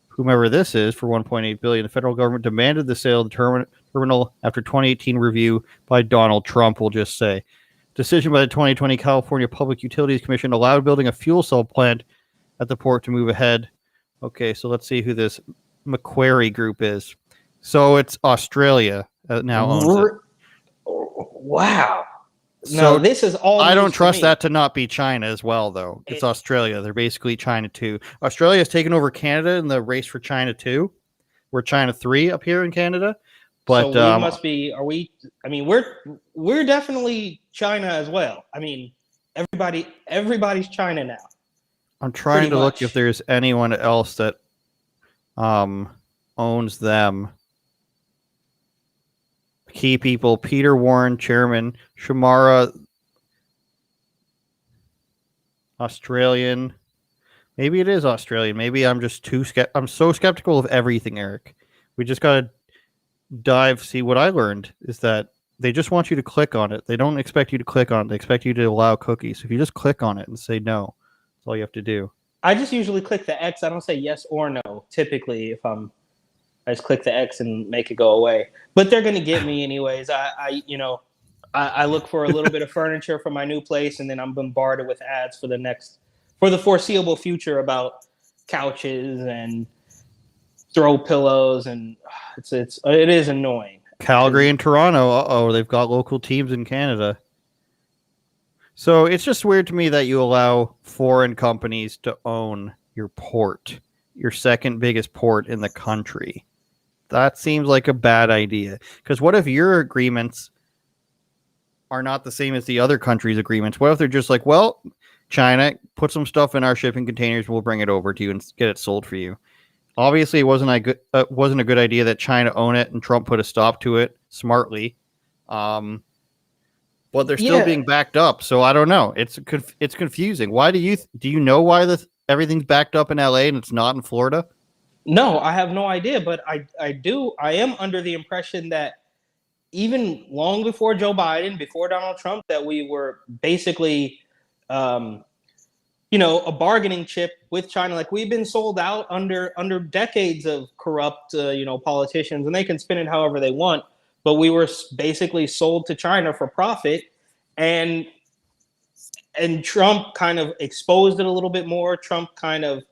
whomever this is for $1.8 billion. The federal government demanded the sale of the terminal after 2018 review by Donald Trump, we'll just say. Decision by the 2020 California Public Utilities Commission allowed building a fuel cell plant at the port to move ahead. Okay, so let's see who this Macquarie Group is. So it's Australia that now owns it. Wow. So no, this is all. I don't trust that to not be China as well, though. It's Australia. They're basically China 2. Australia has taken over Canada in the race for China 2. We're China 3 up here in Canada. But so we must be. Are we? I mean, we're definitely China as well. I mean, everybody's China now. I'm trying to look if there's anyone else that owns them. Key people: Peter Warren, Chairman; Shamara, Australian. Maybe it is Australian. Maybe I'm just I'm so skeptical of everything, Eric. We just gotta dive. See, what I learned is that they just want you to click on it. They don't expect you to click on it. They expect you to allow cookies. So if you just click on it and say no, that's all you have to do. I just usually click the X. I don't say yes or no. Typically, I just click the X and make it go away. But they're going to get me anyways. I look for a little bit of furniture for my new place, and then I'm bombarded with ads for the foreseeable future about couches and throw pillows, and it is annoying. Calgary and Toronto. They've got local teams in Canada. So it's just weird to me that you allow foreign companies to own your port, your second biggest port in the country. That seems like a bad idea. Because what if your agreements are not the same as the other countries' agreements? What if they're just like, well, China, put some stuff in our shipping containers, we'll bring it over to you and get it sold for you. Obviously, it wasn't a good idea that China own it, and Trump put a stop to it smartly. But they're still being backed up, so I don't know. It's confusing. Why do you know why everything's backed up in LA and it's not in Florida? No, I have no idea, but I am under the impression that even long before Joe Biden, before Donald Trump, that we were basically a bargaining chip with China. Like, we've been sold out under decades of corrupt politicians, and they can spin it however they want. But we were basically sold to China for profit, and Trump kind of exposed it a little bit more. Trump kind of,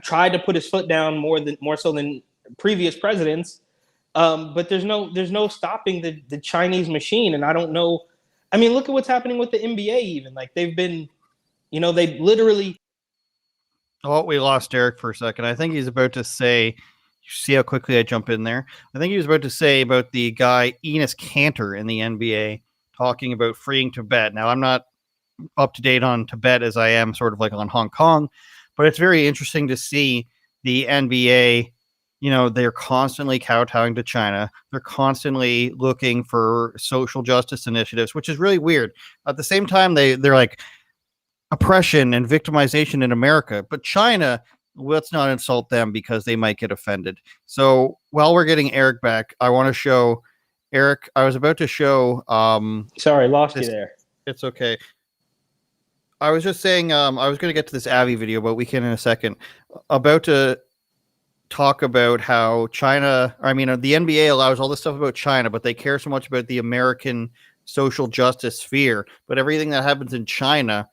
tried to put his foot down more so than previous presidents. But there's no stopping the Chinese machine, and I don't know. I mean, look at what's happening with the NBA. Even like they've been, they literally. Oh, we lost Eric for a second. I think he's about to say. See how quickly I jump in there? I think he was about to say about the guy Enes Kanter in the NBA talking about freeing Tibet. Now, I'm not up to date on Tibet as I am sort of like on Hong Kong, but it's very interesting to see the NBA, they're constantly kowtowing to China. They're constantly looking for social justice initiatives, which is really weird. At the same time, they're like oppression and victimization in America, but China, let's not insult them because they might get offended. So while we're getting Eric back, I want to show Eric. I was about to show. Sorry, lost you there. It's okay. I was just saying. I was going to get to this Avi video, but we can in a second. About to talk about how China. I mean, the NBA allows all this stuff about China, but they care so much about the American social justice sphere. But everything that happens in China,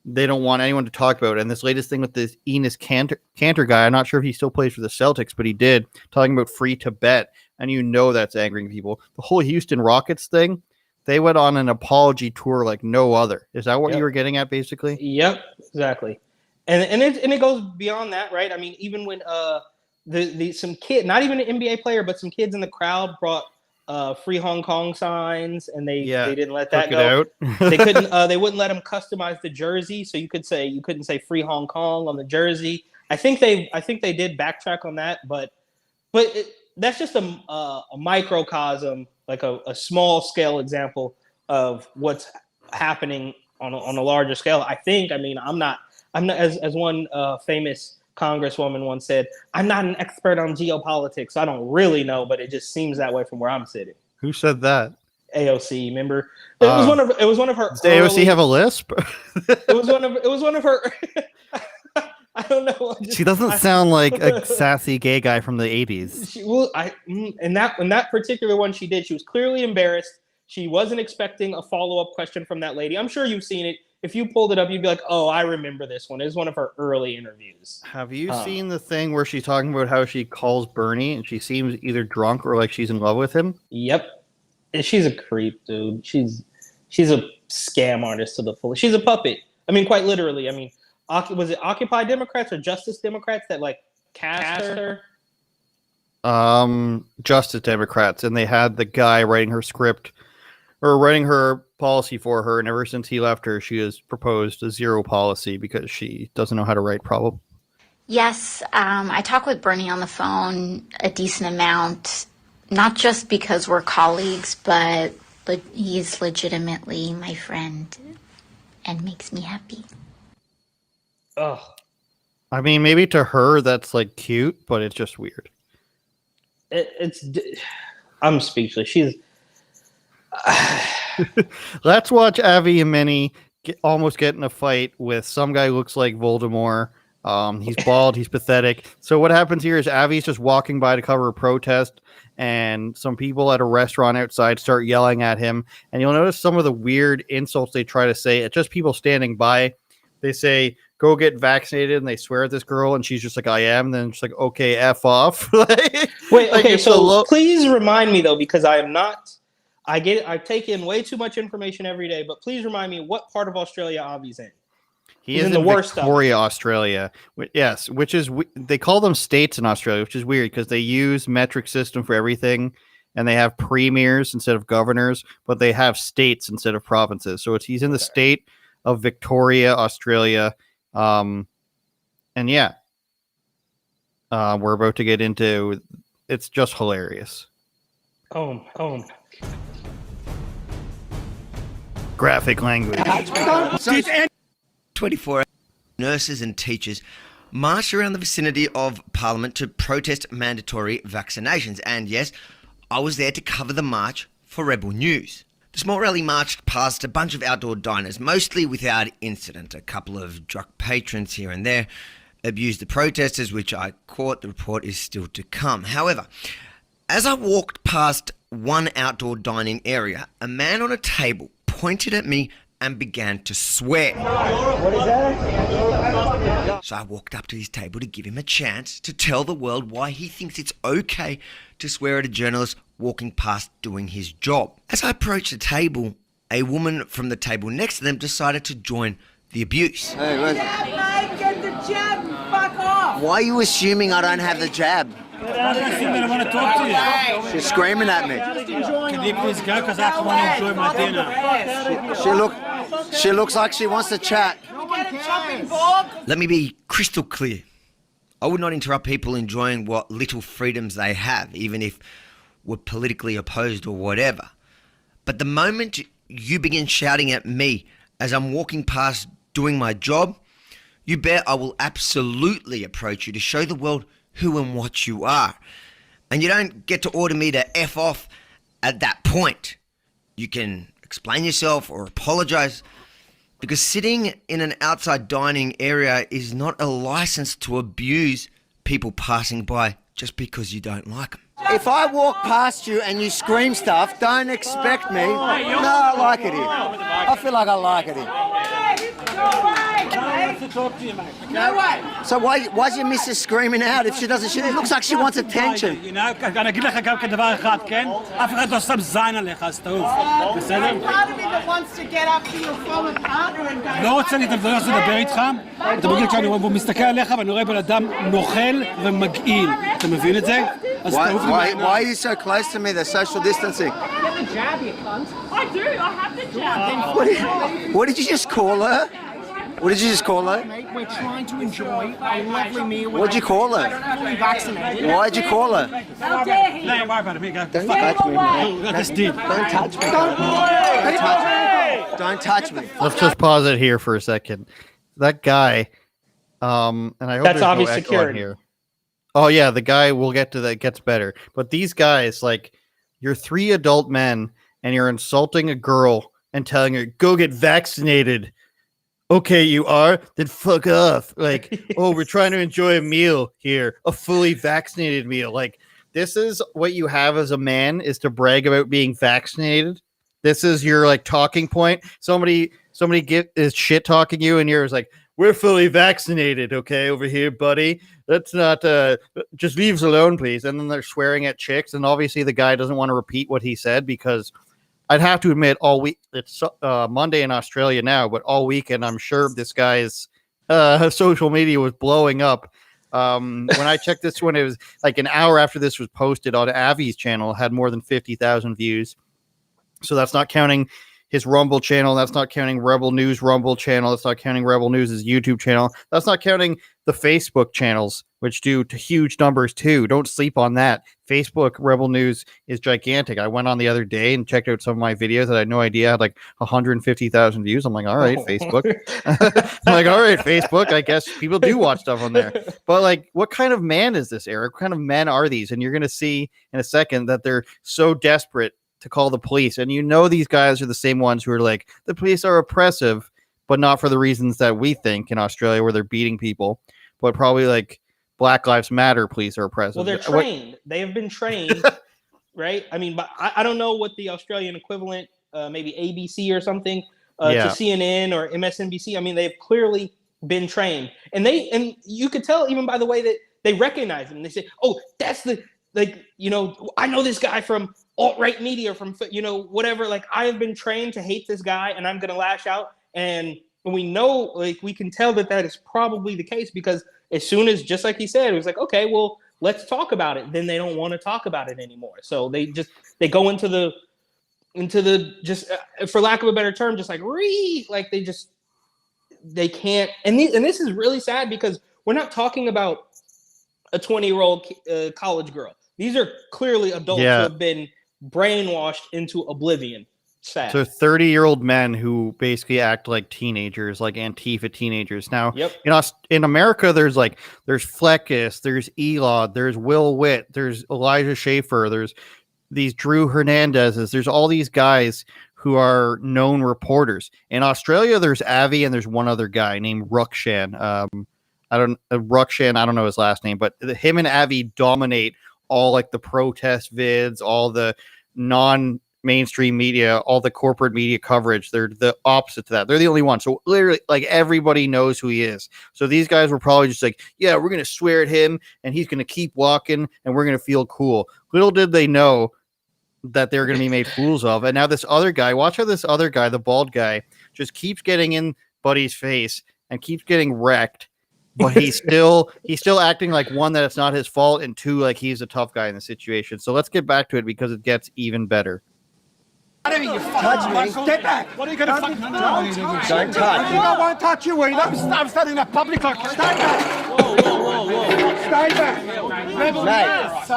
they don't want anyone to talk about it. And this latest thing with this Enes Kanter guy, I'm not sure if he still plays for the Celtics, but he did, talking about free Tibet. And that's angering people. The whole Houston Rockets thing, They went on an apology tour like no other. Is that what Yep. you were getting at, basically? Yep, exactly. And it goes beyond that, right? I mean, even when some kid, not even an NBA player, but some kids in the crowd brought free Hong Kong signs, and they didn't let that Took it go. out. They couldn't. They wouldn't let them customize the jersey, so you couldn't say free Hong Kong on the jersey. I think they did backtrack on that, but that's just a microcosm, like a small scale example of what's happening on a larger scale. I mean, I'm not as one famous congresswoman once said, I'm not an expert on geopolitics, so I don't really know, but it just seems that way from where I'm sitting. Who said that? AOC, remember? It was one of her. Does the AOC have a lisp? It was one of her. I don't know. She doesn't sound like a sassy gay guy from the 80s. In that particular one she did. She was clearly embarrassed. She wasn't expecting a follow-up question from that lady. I'm sure you've seen it. If you pulled it up, you'd be like, oh, I remember this one. It was one of her early interviews. Have you seen the thing where she's talking about how she calls Bernie and she seems either drunk or like she's in love with him? Yep. And she's a creep, dude. She's a scam artist to the full. She's a puppet. I mean, quite literally. I mean, was it Occupy Democrats or Justice Democrats that like cast her? Justice Democrats, and they had the guy writing her script or writing her policy for her, and ever since he left her, she has proposed a zero policy because she doesn't know how to write, probably. Yes, I talk with Bernie on the phone a decent amount, not just because we're colleagues, but he's legitimately my friend and makes me happy. Ugh. I mean, maybe to her that's like cute, but it's just weird. I'm speechless. She's. Let's watch Avi and Minnie almost get in a fight with some guy who looks like Voldemort. He's bald. He's pathetic. So what happens here is Avi's just walking by to cover a protest, and some people at a restaurant outside start yelling at him. And you'll notice some of the weird insults they try to say. It's just people standing by. They say, go get vaccinated, and they swear at this girl, and she's just like, I am. And then she's like, okay, F off. Wait, okay, so please remind me, though, because I am not... I take in way too much information every day, but please remind me what part of Australia Avi's in. He's in the worst Victoria, Australia. Yes, which is, they call them states in Australia, which is weird because they use metric system for everything, and they have premiers instead of governors, but they have states instead of provinces. So he's in the state of Victoria, Australia. And yeah, we're about to get into, it's just hilarious. Graphic language. 24 nurses and teachers marched around the vicinity of Parliament to protest mandatory vaccinations. And yes, I was there to cover the march for Rebel News. The small rally marched past a bunch of outdoor diners, mostly without incident. A couple of drunk patrons here and there abused the protesters, which I caught. The report is still to come. However, as I walked past one outdoor dining area, a man on a table pointed at me and began to swear. What is that? So I walked up to his table to give him a chance to tell the world why he thinks it's okay to swear at a journalist walking past doing his job. As I approached the table, a woman from the table next to them decided to join the abuse. Hey, mate, get the jab, fuck off! Why are you assuming I don't have the jab? I don't think I want to talk to you. She's screaming at me. Can you please go, because I want to enjoy my dinner. She looks like she wants to chat. Get a chopping board. Let me be crystal clear. I would not interrupt people enjoying what little freedoms they have, even if we're politically opposed or whatever. But the moment you begin shouting at me as I'm walking past doing my job, you bet I will absolutely approach you to show the world who and what you are. And you don't get to order me to F off at that point. You can explain yourself or apologize, because sitting in an outside dining area is not a license to abuse people passing by just because you don't like them. if I walk past you and you scream stuff, don't expect me. No, I like it here. I feel like I like it here. No way. So why's your missus screaming out if she doesn't? It looks like she wants attention. You know, אני אגיד לך גם כדבר אחד, כן? אף אחד לא שם זין עליך, אז תעוף. בסדר? Part of me that wants to get up to your former partner and go... לא רוצה לדבר איתך. אתה מבין כשאני מסתכל עליך ואני רואה בן אדם נוכל ומגעיל. אתה מבין את זה? אז תעוף. Why are you so close to me? They're social distancing. Get the jab, you cunt. I do, I have the jab. What did you just call her? What did you just call her? Mate, we're trying to enjoy a lovely meal. What'd you call her? Fully vaccinated. Why'd you call her? How dare he? Don't worry about it, here you go. Don't touch me, man. That's deep. Don't touch me. Don't touch me. Let's just pause it here for a second. That guy, and I hope That's there's obvious no echo security. in here. Oh yeah, the guy, we'll get to that, gets better. But these guys, like, you're 3 adult men and you're insulting a girl and telling her, go get vaccinated. Okay, you are? Then fuck off. Like, oh, we're trying to enjoy a meal here, a fully vaccinated meal. Like, this is what you have as a man, is to brag about being vaccinated. This is your like talking point. Somebody is shit talking you, and you're like, we're fully vaccinated, okay, over here, buddy. Let's not just leave us alone, please. And then they're swearing at chicks, and obviously the guy doesn't want to repeat what he said because I'd have to admit, all week, it's Monday in Australia now, but all weekend, I'm sure this guy's social media was blowing up. When I checked this one, it was like an hour after this was posted on Avi's channel, had more than 50,000 views. So that's not counting his Rumble channel. That's not counting Rebel News Rumble channel. That's not counting Rebel News' YouTube channel. That's not counting the Facebook channels, which do huge numbers too. Don't sleep on that. Facebook Rebel News is gigantic. I went on the other day and checked out some of my videos that I had no idea had like 150,000 views. I'm like, all right, Facebook. I'm like, all right, Facebook. I guess people do watch stuff on there. But like, what kind of man is this, Eric? What kind of men are these? And you're going to see in a second that they're so desperate to call the police. And you know these guys are the same ones who are like, the police are oppressive, but not for the reasons that we think in Australia where they're beating people, but probably like Black Lives Matter police are oppressive. Well, they're trained. They have been trained, right? I mean, but I don't know what the Australian equivalent, maybe ABC or something, to CNN or MSNBC. I mean, they've clearly been trained. And you could tell even by the way that they recognize them. They say, oh, that's I know this guy from alt-right media, from, whatever. Like, I have been trained to hate this guy and I'm going to lash out. And we know, like, we can tell that is probably the case because as soon as, just like he said, it was like, okay, well, let's talk about it. Then they don't want to talk about it anymore. So they go into the just, for lack of a better term, just like they can't. And this is really sad because we're not talking about a 20-year-old college girl. These are clearly adults who have been brainwashed into oblivion. Sad. So 30-year-old men who basically act like teenagers, like Antifa teenagers. Now, in America, there's Fleckus, there's Elon, there's Will Witt, there's Elijah Schaefer, there's these Drew Hernandezes, there's all these guys who are known reporters. In Australia, there's Avi and there's one other guy named Rukshan. Rukshan, I don't know his last name, but him and Avi dominate all like the protest vids, all the non-mainstream media, all the corporate media coverage. They're the opposite to that. They're the only ones. So literally, like, everybody knows who he is. So these guys were probably just like, yeah, we're going to swear at him and he's going to keep walking and we're going to feel cool. Little did they know that they're going to be made fools of. And now this other guy, watch how this other guy, the bald guy, just keeps getting in Buddy's face and keeps getting wrecked. But he's still acting like, one, that it's not his fault, and two, like he's a tough guy in the situation. So let's get back to it because it gets even better. Touch me. Get back. What are you going to fucking do? Don't touch. I won't touch you either. I'm standing in public. Stay back. Whoa. Stay back.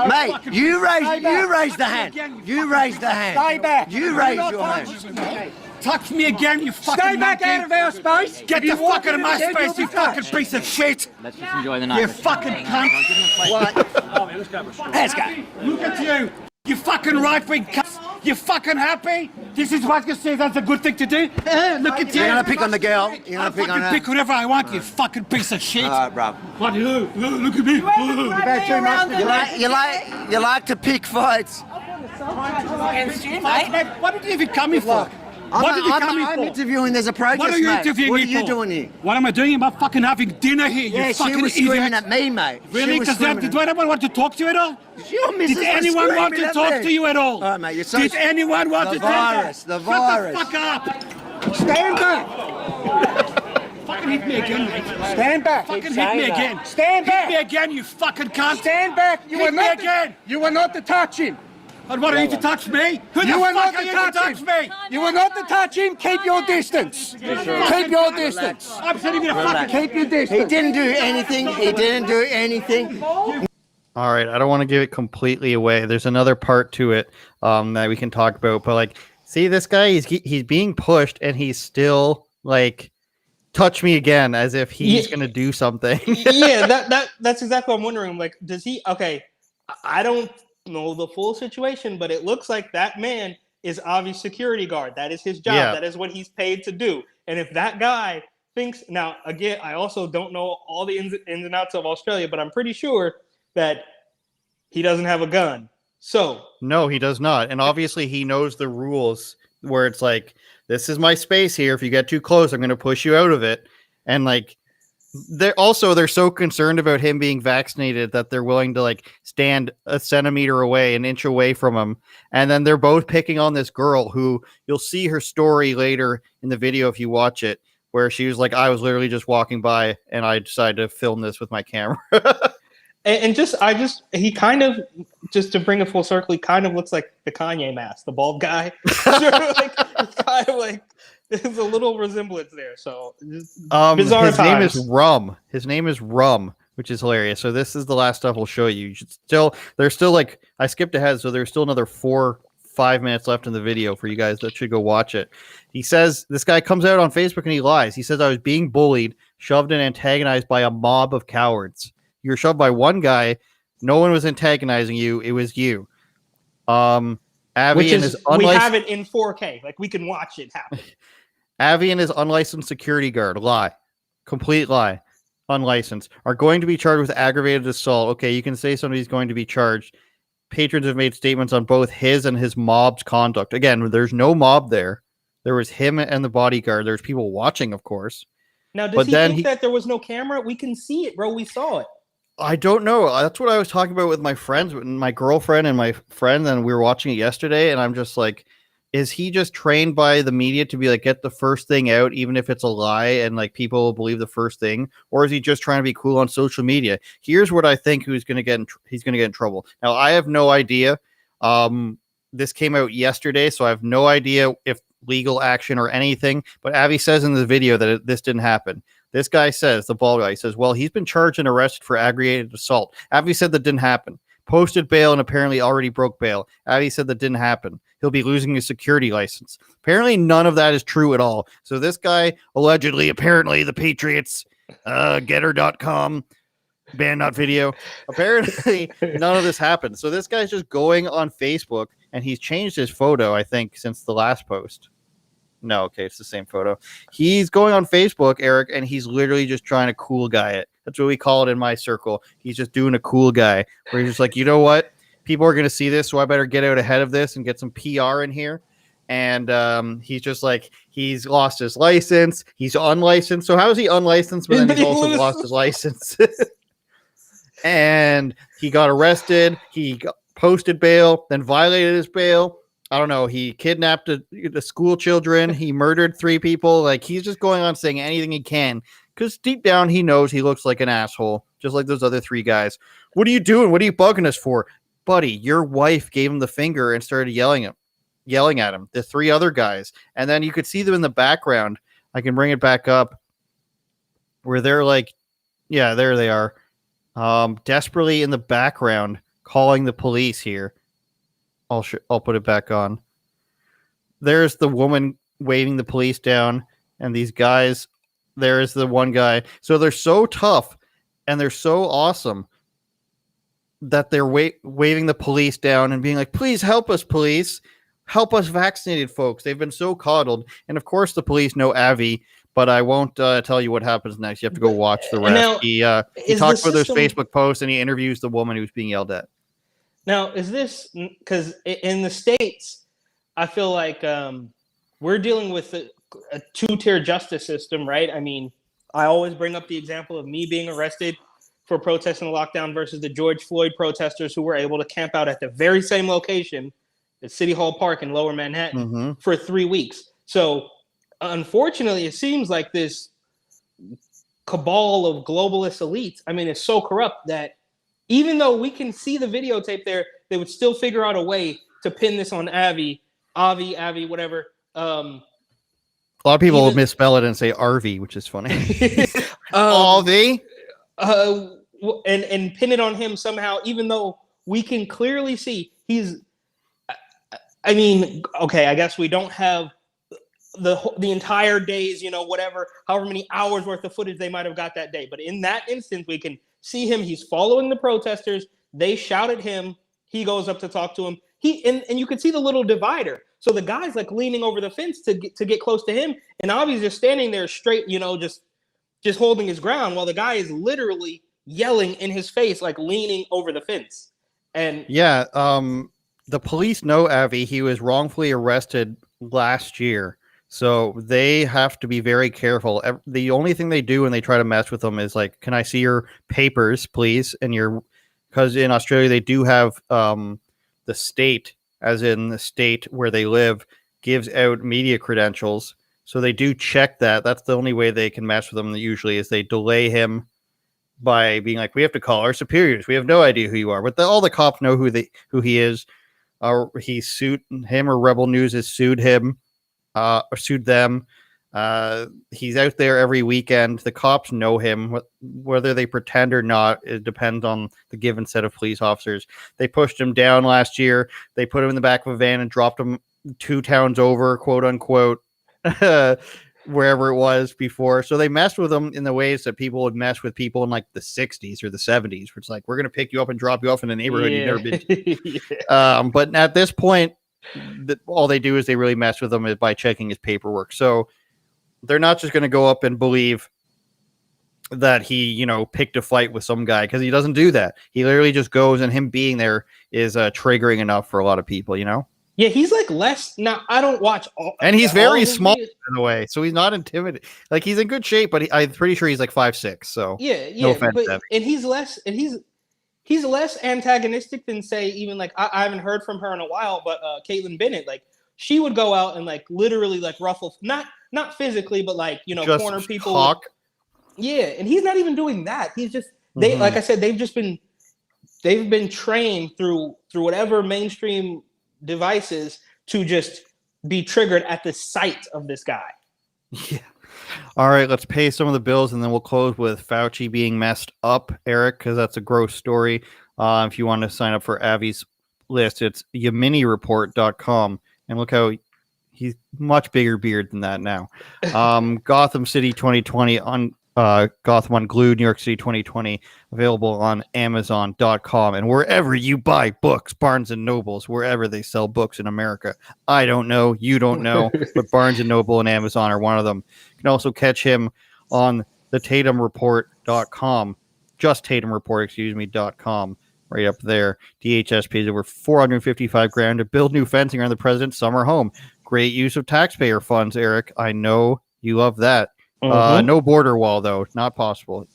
Mate, you raised the hand. You raised the hand. Stay back. You raised your hand. Touch me again, you fucking Stay back out of our space. Get the fuck out of my space, you fucking piece of shit. Let's just enjoy the night. You fucking cunt. What? Let's go. Look at you. You fucking right-wing cunt. You fucking happy? This is what you say that's a good thing to do? Look at you. You're gonna pick on the girl. You're I'll gonna pick on fucking her. pick whatever I want, you fucking piece of shit. All right, bro. What do you? Look at me. You like to pick fights. What did you even come here for? What did you come here I'm for? interviewing. There's a protest, What are you mate. interviewing What are me you for? doing here? What am I doing? I'm fucking having dinner here, Yeah, you she fucking was screaming idiot. at me, mate. Really? She was Because screaming did anyone want to talk to you at all? Your missus Did was anyone want screaming to at talk me. to you at all? All right, mate. You're so Did anyone want the to talk virus, to the you? virus. Shut the fuck up. Stand back. Fucking hit me again, mate. Stand back. Fucking hit me again. Stand back. Hit me again, you fucking cunt. Stand back. You Hit are me not again. You are not to touch him. And what are you to touch me? Who the You are fuck not are to you touch to touch him. me? You are not to touch him. Keep your distance. Keep your distance. I'm sending you to fucking Keep your He distance. didn't do anything. He didn't do anything. All right, I don't want to give it completely away. There's another part to it that we can talk about, but like, see this guy, he's being pushed, and he's still like, touch me again, as if he's gonna do something. Yeah, that's exactly what I'm wondering. Like, does he? Okay, I don't know the full situation, but it looks like that man is Avi's security guard. That is his job. Yeah. That is what he's paid to do. And if that guy thinks, now again, I also don't know all the ins and outs of Australia, but I'm pretty sure that he doesn't have a gun. So No, he does not, and obviously he knows the rules where it's like, this is my space here. If you get too close, I'm going to push you out of it. And like, they're so concerned about him being vaccinated that they're willing to like stand a centimeter away, an inch away from him. And then they're both picking on this girl who you'll see her story later in the video if you watch it, where she was like, I was literally just walking by and I decided to film this with my camera. and he kind of, just to bring it full circle, he kind of looks like the Kanye mask, the bald guy. Like, it's kind of like, there's a little resemblance there. So bizarre his times. name is Rum. His name is Rum, which is hilarious. So this is the last stuff we'll show you. There's still like, I skipped ahead, so there's still another 4-5 minutes left in the video for you guys that should go watch it. He says this guy comes out on Facebook and he lies. He says, I was being bullied, shoved and antagonized by a mob of cowards. You were shoved by one guy. No one was antagonizing you. It was you. Avi Which and is, his we have it in 4K. Like, we can watch it happen. Avi and his unlicensed security guard, lie, complete lie, unlicensed, are going to be charged with aggravated assault. Okay, you can say somebody's going to be charged. Patrons have made statements on both his and his mob's conduct. Again, there's no mob there. There was him and the bodyguard. There's people watching, of course. Now, does But he then think that there was no camera? We can see it, bro. We saw it. I don't know. That's what I was talking about with my friends, my girlfriend and my friend, and we were watching it yesterday, and I'm just like, is he just trained by the media to be like, get the first thing out, even if it's a lie, and like people will believe the first thing? Or is he just trying to be cool on social media? Here's what I think he's going to get in trouble. Now, I have no idea. This came out yesterday, so I have no idea if legal action or anything, but Avi says in the video that this didn't happen. This guy says, the bald guy says, well, he's been charged and arrested for aggravated assault. Avi said that didn't happen. Posted bail and apparently already broke bail. Avi said that didn't happen. He'll be losing his security license. Apparently none of that is true at all. So this guy, allegedly, apparently the Patriots, getter.com, ban.video, apparently none of this happened. So this guy's just going on Facebook, and he's changed his photo, I think, since the last post. No, okay, it's the same photo. He's going on Facebook, Eric, and he's literally just trying to cool guy it. That's what we call it in my circle. He's just doing a cool guy, where he's just like, you know what? People are going to see this, so I better get out ahead of this and get some PR in here. And he's just like, he's lost his license. He's unlicensed. So how is he unlicensed, but then he's also lost his license? And he got arrested. He posted bail, then violated his bail. I don't know. He kidnapped the school children. He murdered 3 people. Like, he's just going on saying anything he can, because deep down he knows he looks like an asshole, just like those other 3 guys. What are you doing? What are you bugging us for? Buddy, your wife gave him the finger and started yelling at him. The 3 other guys. And then you could see them in the background. I can bring it back up where they're like, yeah, there they are. Desperately in the background calling the police here. I'll put it back on. There's the woman waving the police down, and these guys, there's the one guy. So they're so tough and they're so awesome that they're waving the police down and being like, please help us, police. help us vaccinated folks. They've been so coddled. And of course, the police know Avi, but I won't tell you what happens next. You have to go watch the rest. Now, He is talks the about those system- Facebook posts, and he interviews the woman who's being yelled at. Now, is this because in the States, I feel like we're dealing with a two-tier justice system, right? I mean, I always bring up the example of me being arrested for protesting the lockdown versus the George Floyd protesters who were able to camp out at the very same location at City Hall Park in Lower Manhattan for 3 weeks. So, unfortunately, it seems like this cabal of globalist elites, I mean, it's so corrupt that even though we can see the videotape there, they would still figure out a way to pin this on Avi, whatever. A lot of people misspell it and say RV, which is funny. Avi? And pin it on him somehow, even though we can clearly see he's. I mean, okay, I guess we don't have the entire days, whatever, however many hours worth of footage they might have got that day. But in that instance, we can see him. He's following the protesters. They shout at him. He goes up to talk to him. And you can see the little divider. So the guy's like leaning over the fence to get close to him, and Avi's just standing there straight, just holding his ground while the guy is literally yelling in his face, like leaning over the fence. And yeah, the police know Avi. He was wrongfully arrested last year. So they have to be very careful. The only thing they do when they try to mess with them is like, can I see your papers, please? And because in Australia, they do have the state, as in the state where they live, gives out media credentials. So they do check that. That's the only way they can mess with them usually, is they delay him by being like, we have to call our superiors. We have no idea who you are. But all the cops know who he is. He sued him, or Rebel News has sued him. Or sued them. He's out there every weekend. The cops know him. Whether they pretend or not, it depends on the given set of police officers. They pushed him down last year. They put him in the back of a van and dropped him 2 towns over, quote unquote, wherever it was before. So they messed with him in the ways that people would mess with people in like the 60s or the 70s, where it's like, we're going to pick you up and drop you off in a neighborhood you've never been to. Yeah. But at this point, all they do is they really mess with him by checking his paperwork. So they're not just going to go up and believe that he, picked a fight with some guy, because he doesn't do that. He literally just goes, and him being there is triggering enough for a lot of people, Yeah, he's like less. Now, I don't watch all. And he's very small, by the way, so he's not intimidated. Like, he's in good shape, but I'm pretty sure he's like 5'6". So yeah, no offense, and he's less, and he's less antagonistic than, say, even like I haven't heard from her in a while, but Caitlin Bennett, like, she would go out and like literally like ruffle, not physically, but like, just corner people. Talk. Yeah, and he's not even doing that. He's just like I said, they've been trained through whatever mainstream devices to just be triggered at the sight of this guy. Yeah. All right, let's pay some of the bills, and then we'll close with Fauci being messed up, Eric, because that's a gross story. If you want to sign up for Avi's list, it's yaminireport.com. And look how he's much bigger beard than that now. Gotham City 2020 on Gotham Unglued, New York City 2020, available on Amazon.com and wherever you buy books, Barnes and Nobles, wherever they sell books in America. I don't know, you don't know, but Barnes and Noble and Amazon are one of them. You can also catch him on the TatumReport.com, just TatumReport.com, right up there. DHS pays over $455,000 to build new fencing around the president's summer home. Great use of taxpayer funds, Eric. I know you love that. No border wall, though. Not possible.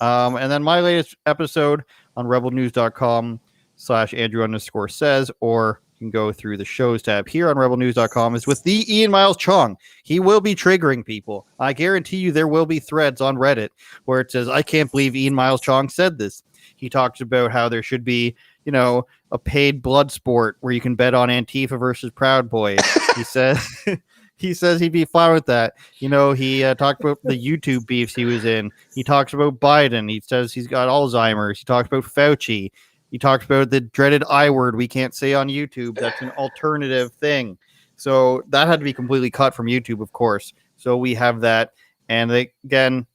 And then my latest episode on rebelnews.com/Andrew_says, or you can go through the shows tab here on rebelnews.com, is with the Ian Miles Chong. He will be triggering people. I guarantee you there will be threads on Reddit where it says, I can't believe Ian Miles Chong said this. He talks about how there should be, a paid blood sport where you can bet on Antifa versus Proud Boys. He says... He says he'd be fine with that. He talked about the YouTube beefs he was in. He talks about Biden. He says he's got Alzheimer's. He talks about Fauci. He talks about the dreaded I word we can't say on YouTube. That's an alternative thing. So that had to be completely cut from YouTube, of course. So we have that. And again,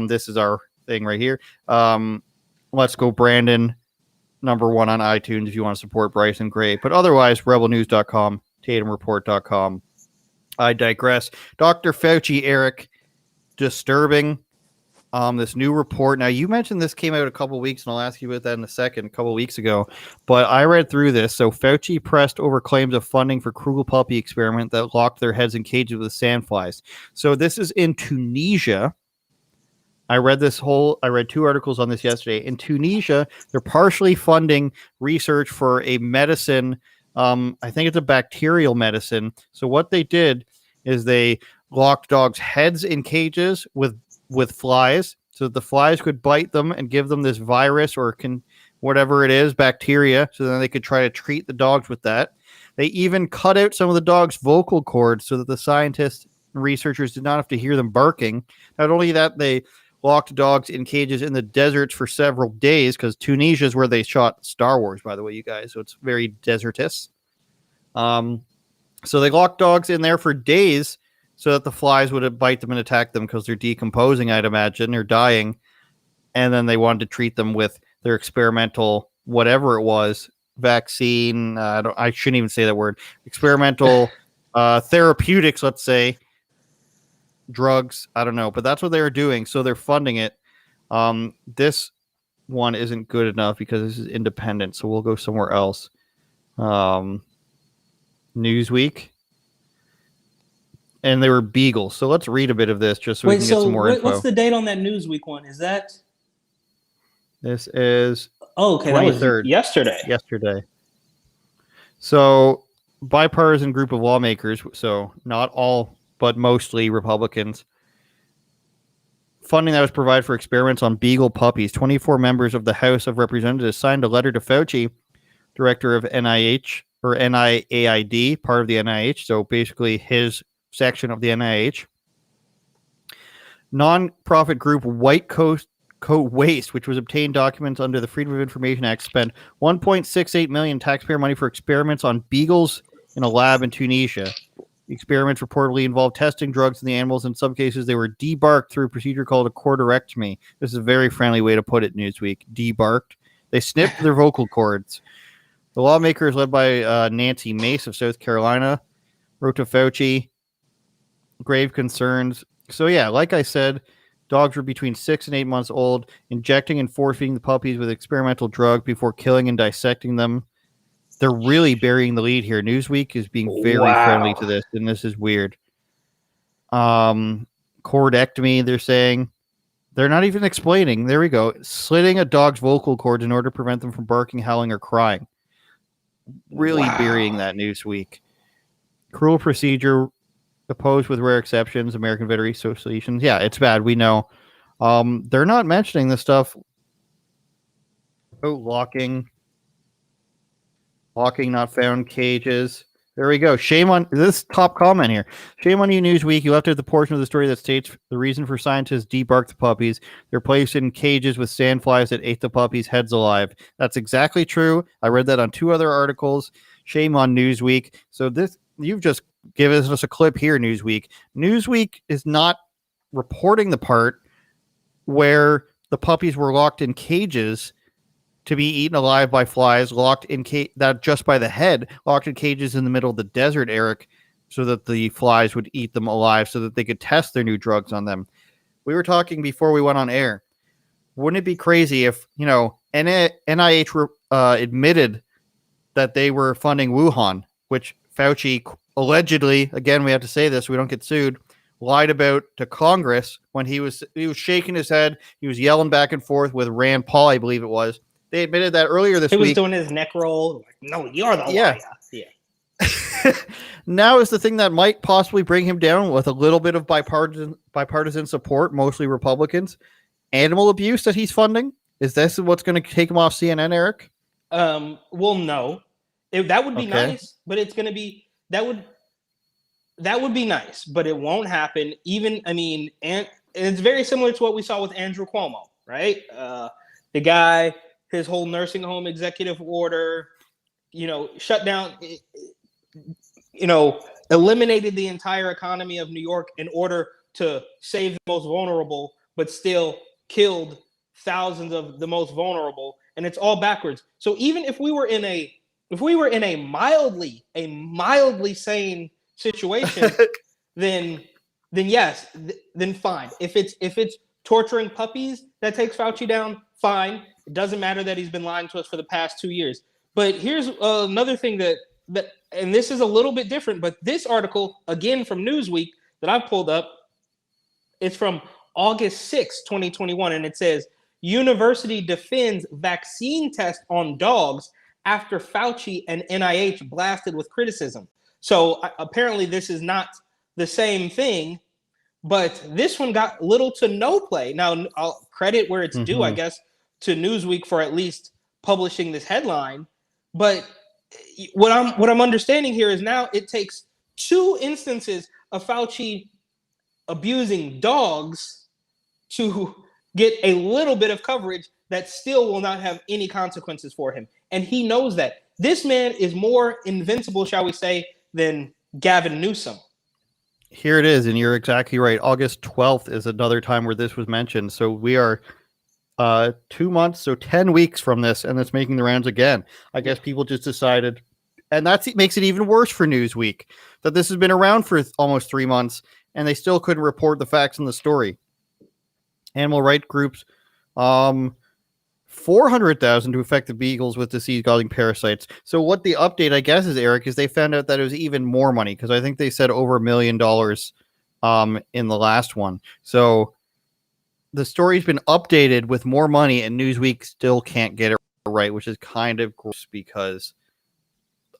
this is our thing right here. Let's go, Brandon. #1 on iTunes if you want to support Bryson Gray. But otherwise, rebelnews.com, tatumreport.com. I digress. Dr. Fauci, Eric, disturbing. This new report. Now, you mentioned this came out a couple weeks, and I'll ask you about that in a second, a couple weeks ago. But I read through this. So Fauci pressed over claims of funding for cruel puppy experiment that locked their heads in cages with sandflies. So this is in Tunisia. I read 2 articles on this yesterday. In Tunisia, they're partially funding research for a medicine. I think it's a bacterial medicine. So what they did is they locked dogs' heads in cages with flies, so that the flies could bite them and give them this virus or whatever it is, bacteria, so then they could try to treat the dogs with that. They even cut out some of the dogs' vocal cords so that the scientists and researchers did not have to hear them barking. Not only that, they locked dogs in cages in the deserts for several days, because Tunisia is where they shot Star Wars, by the way, you guys, so it's very desertous. So they locked dogs in there for days so that the flies would bite them and attack them because they're decomposing, I'd imagine, or dying. And then they wanted to treat them with their experimental, whatever it was, vaccine. I shouldn't even say that word. Experimental therapeutics, let's say. Drugs. I don't know. But that's what they were doing. So they're funding it. This one isn't good enough because this is independent. So we'll go somewhere else. Newsweek. And they were beagles. So let's read a bit of this just so we can get some more info. What's the date on that Newsweek one? Is that? This is 23rd. That was yesterday. Yesterday. So bipartisan group of lawmakers, so not all, but mostly Republicans, funding that was provided for experiments on beagle puppies. 24 members of the House of Representatives signed a letter to Fauci, director of NIH or NIAID, part of the NIH. So basically his section of the NIH. Non-profit group White Coat Waste, which was obtained documents under the Freedom of Information Act, spent $1.68 million taxpayer money for experiments on beagles in a lab in Tunisia. The experiments reportedly involved testing drugs in the animals. In some cases, they were debarked through a procedure called a corderectomy. This is a very friendly way to put it, Newsweek. Debarked. They snipped their vocal cords. The lawmakers, led by Nancy Mace of South Carolina, wrote to Fauci. Grave concerns. So yeah, like I said, dogs were between 6 and 8 months old, injecting and force-feeding the puppies with experimental drug before killing and dissecting them. They're really burying the lead here. Newsweek is being very friendly to this, and this is weird. Cordectomy, they're saying. They're not even explaining. There we go. Slitting a dog's vocal cords in order to prevent them from barking, howling, or crying. Really burying that, Newsweek. Cruel procedure, opposed with rare exceptions, American Veterinary Association. Yeah, it's bad. We know. They're not mentioning this stuff. Oh, locking not found cages. There we go. Shame on this top comment here. Shame on you, Newsweek. You left out the portion of the story that states the reason for scientists debarked the puppies. They're placed in cages with sandflies that ate the puppies' heads alive. That's exactly true. I read that on 2 other articles. Shame on Newsweek. So you've just given us a clip here, Newsweek. Newsweek is not reporting the part where the puppies were locked in cages to be eaten alive by flies, locked in that just by the head, locked in cages in the middle of the desert, Eric, so that the flies would eat them alive so that they could test their new drugs on them. We were talking before we went on air. Wouldn't it be crazy if, NIH admitted that they were funding Wuhan, which Fauci allegedly, again, we have to say this so we don't get sued, lied about to Congress when he was shaking his head. He was yelling back and forth with Rand Paul, I believe it was. They admitted that earlier this week. He was doing his neck roll. Like, no, you're the liar. Yeah. Now is the thing that might possibly bring him down with a little bit of bipartisan support, mostly Republicans. Animal abuse that he's funding. Is this what's going to take him off CNN, Eric? Well, no. That would be nice, but it's going to be that would be nice, but it won't happen. And it's very similar to what we saw with Andrew Cuomo, right? The guy, his whole nursing home executive order, shut down, eliminated the entire economy of New York in order to save the most vulnerable, but still killed thousands of the most vulnerable. and it's all backwards. So even if we were in a mildly sane situation, then yes, then fine. If it's torturing puppies that takes Fauci down, fine. It doesn't matter that he's been lying to us for the past 2 years. But here's another thing that, and this is a little bit different, but this article, again from Newsweek that I've pulled up, it's from August 6, 2021, and it says, University defends vaccine test on dogs after Fauci and NIH blasted with criticism. So apparently this is not the same thing, but this one got little to no play. Now, I'll credit where it's due, I guess, to Newsweek for at least publishing this headline. But what I'm understanding here is now it takes 2 instances of Fauci abusing dogs to get a little bit of coverage that still will not have any consequences for him. And he knows that. This man is more invincible, shall we say, than Gavin Newsom. Here it is, and you're exactly right. August 12th is another time where this was mentioned. So we are 2 months, so 10 weeks from this, and it's making the rounds again. I guess people just decided, and makes it even worse for Newsweek, that this has been around for almost 3 months, and they still couldn't report the facts in the story. Animal rights groups, 400,000 to affected beagles with disease-causing parasites. So what the update, I guess, is, Eric, is they found out that it was even more money, because I think they said over $1 million in the last one. So the story's been updated with more money, and Newsweek still can't get it right, which is kind of gross because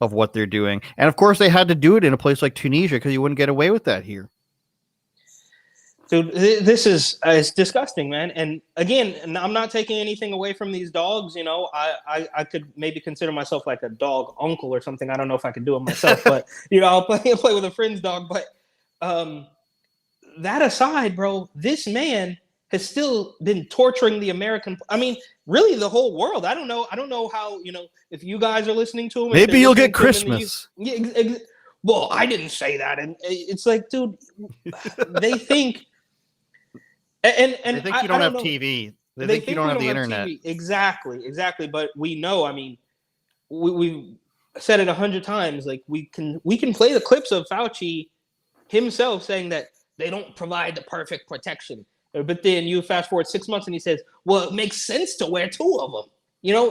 of what they're doing. And of course, they had to do it in a place like Tunisia because you wouldn't get away with that here. Dude, this is it's disgusting, man. And again, I'm not taking anything away from these dogs. You know, I could maybe consider myself like a dog uncle or something. I don't know if I could do it myself, but you know, I'll play with a friend's dog. But that aside, bro, this man has still been torturing the American. I mean, really, the whole world. I don't know how. You know, if you guys are listening to him, maybe you'll get Christmas. Well, I didn't say that, and it's like, dude, they think. And they think you don't have TV. They think you don't have the internet. TV. Exactly. But we know. I mean, we've said it 100 times. Like we can play the clips of Fauci himself saying that they don't provide the perfect protection. But then you fast forward 6 months and he says, "Well, it makes sense to wear 2 of them." You know,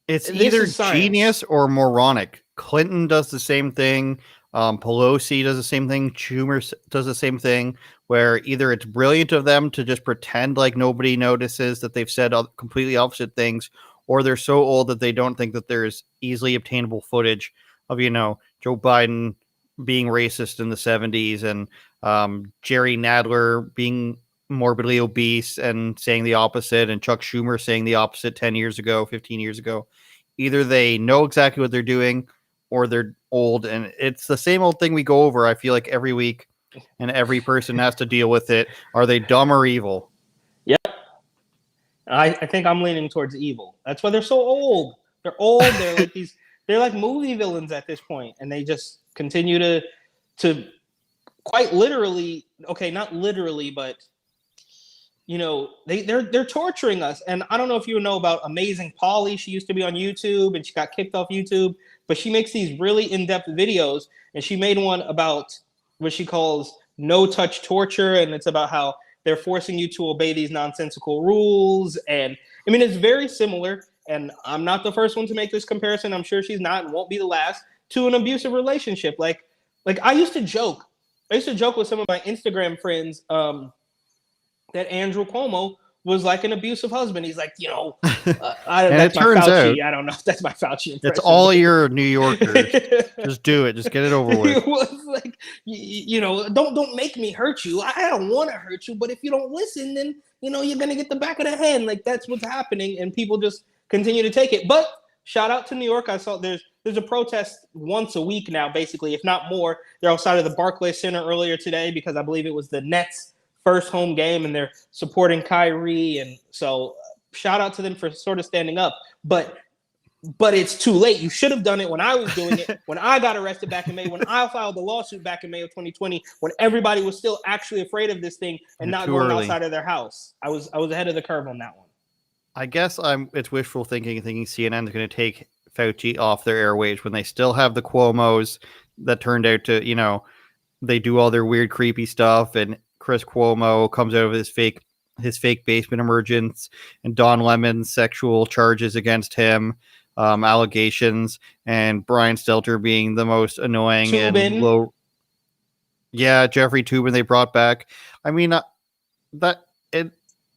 it's either genius or moronic. Clinton does the same thing. Pelosi does the same thing. Schumer does the same thing, where either it's brilliant of them to just pretend like nobody notices that they've said completely opposite things, or they're so old that they don't think that there's easily obtainable footage of, you know, Joe Biden being racist in the 70s and Jerry Nadler being morbidly obese and saying the opposite, and Chuck Schumer saying the opposite 10 years ago, 15 years ago. Either they know exactly what they're doing or they're old, and it's the same old thing we go over, I feel like, every week, and every person has to deal with it. Are they dumb or evil? Yep. I think I'm leaning towards evil. That's why they're so old. They're old. They're like they're like movie villains at this point, and they just continue to quite literally, okay, not literally, but you know, they're torturing us. And I don't know if you know about Amazing Polly. She used to be on YouTube and she got kicked off YouTube, but she makes these really in-depth videos, and she made one about what she calls no-touch torture, and it's about how they're forcing you to obey these nonsensical rules. And I mean, it's very similar, and I'm not the first one to make this comparison. I'm sure she's not and won't be the last, to an abusive relationship. Like I used to joke with some of my Instagram friends that Andrew Cuomo was like an abusive husband. He's like, you know, that's my Fauci. I don't know if that's my Fauci impression. It's all your New Yorkers. Just do it. Just get it over with. It was like, you know, don't make me hurt you. I don't want to hurt you, but if you don't listen, then, you know, you're going to get the back of the hand. Like, that's what's happening, and people just continue to take it. But shout out to New York. I saw there's a protest once a week now, basically, if not more. They're outside of the Barclays Center earlier today because I believe it was the Nets' first home game, and they're supporting Kyrie. And so shout out to them for sort of standing up. But it's too late. You should have done it when I was doing it, when I got arrested back in May, when I filed the lawsuit back in May of 2020, when everybody was still actually afraid of this thing and not going outside of their house. I was ahead of the curve on that one. I guess it's wishful thinking CNN is going to take Fauci off their airwaves when they still have the Cuomos that turned out to, they do all their weird, creepy stuff, and Chris Cuomo comes out of his fake basement emergence, and Don Lemon's sexual charges against him, allegations, and Brian Stelter being the most annoying and low. Yeah, Jeffrey Toobin they brought back. I mean, I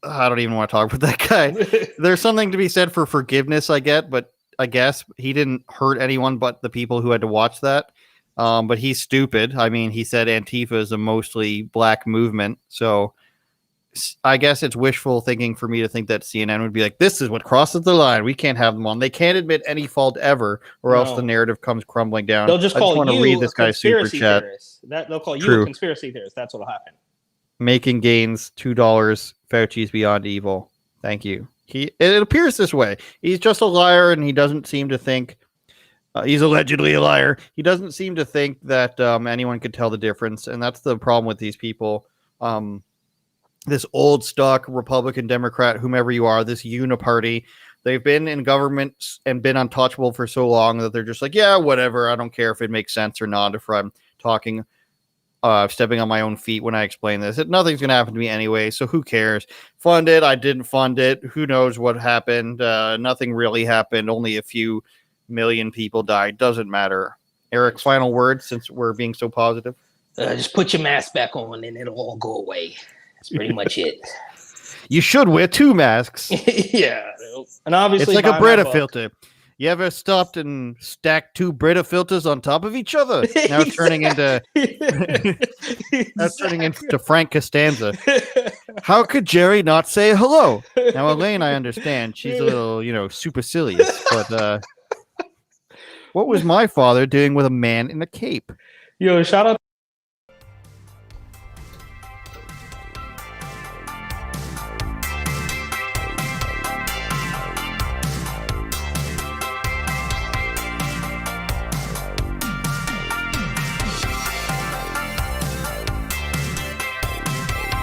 don't even want to talk about that guy. There's something to be said for forgiveness, I guess he didn't hurt anyone but the people who had to watch that. But he's stupid. I mean, he said Antifa is a mostly black movement, so I guess it's wishful thinking for me to think that CNN would be like, this is what crosses the line. We can't have them on. They can't admit any fault ever, or else the narrative comes crumbling down. They'll just call you read this guy's super chat. They'll call you a conspiracy theorist. That's what'll happen. Making gains, $2. Fauci's beyond evil. Thank you. It appears this way. He's just a liar, and he doesn't seem to think he's allegedly a liar. He doesn't seem to think that anyone could tell the difference, and that's the problem with these people. This old stock Republican, Democrat, whomever you are, this uniparty, they've been in government and been untouchable for so long that they're just like, yeah, whatever. I don't care if it makes sense or not. If I'm talking, stepping on my own feet when I explain this, nothing's going to happen to me anyway. So who cares? Fund it. I didn't fund it. Who knows what happened? Nothing really happened. Only a few million people died. Doesn't matter. Eric, final word since we're being so positive. Just put your mask back on and it'll all go away. That's pretty much it. You should wear 2 masks. Yeah. And obviously, it's like a Brita filter. You ever stopped and stacked 2 Brita filters on top of each other? Now it's turning into Frank Costanza. How could Jerry not say hello? Now Elaine, I understand. She's a little, supercilious, but what was my father doing with a man in a cape? Yo, shout out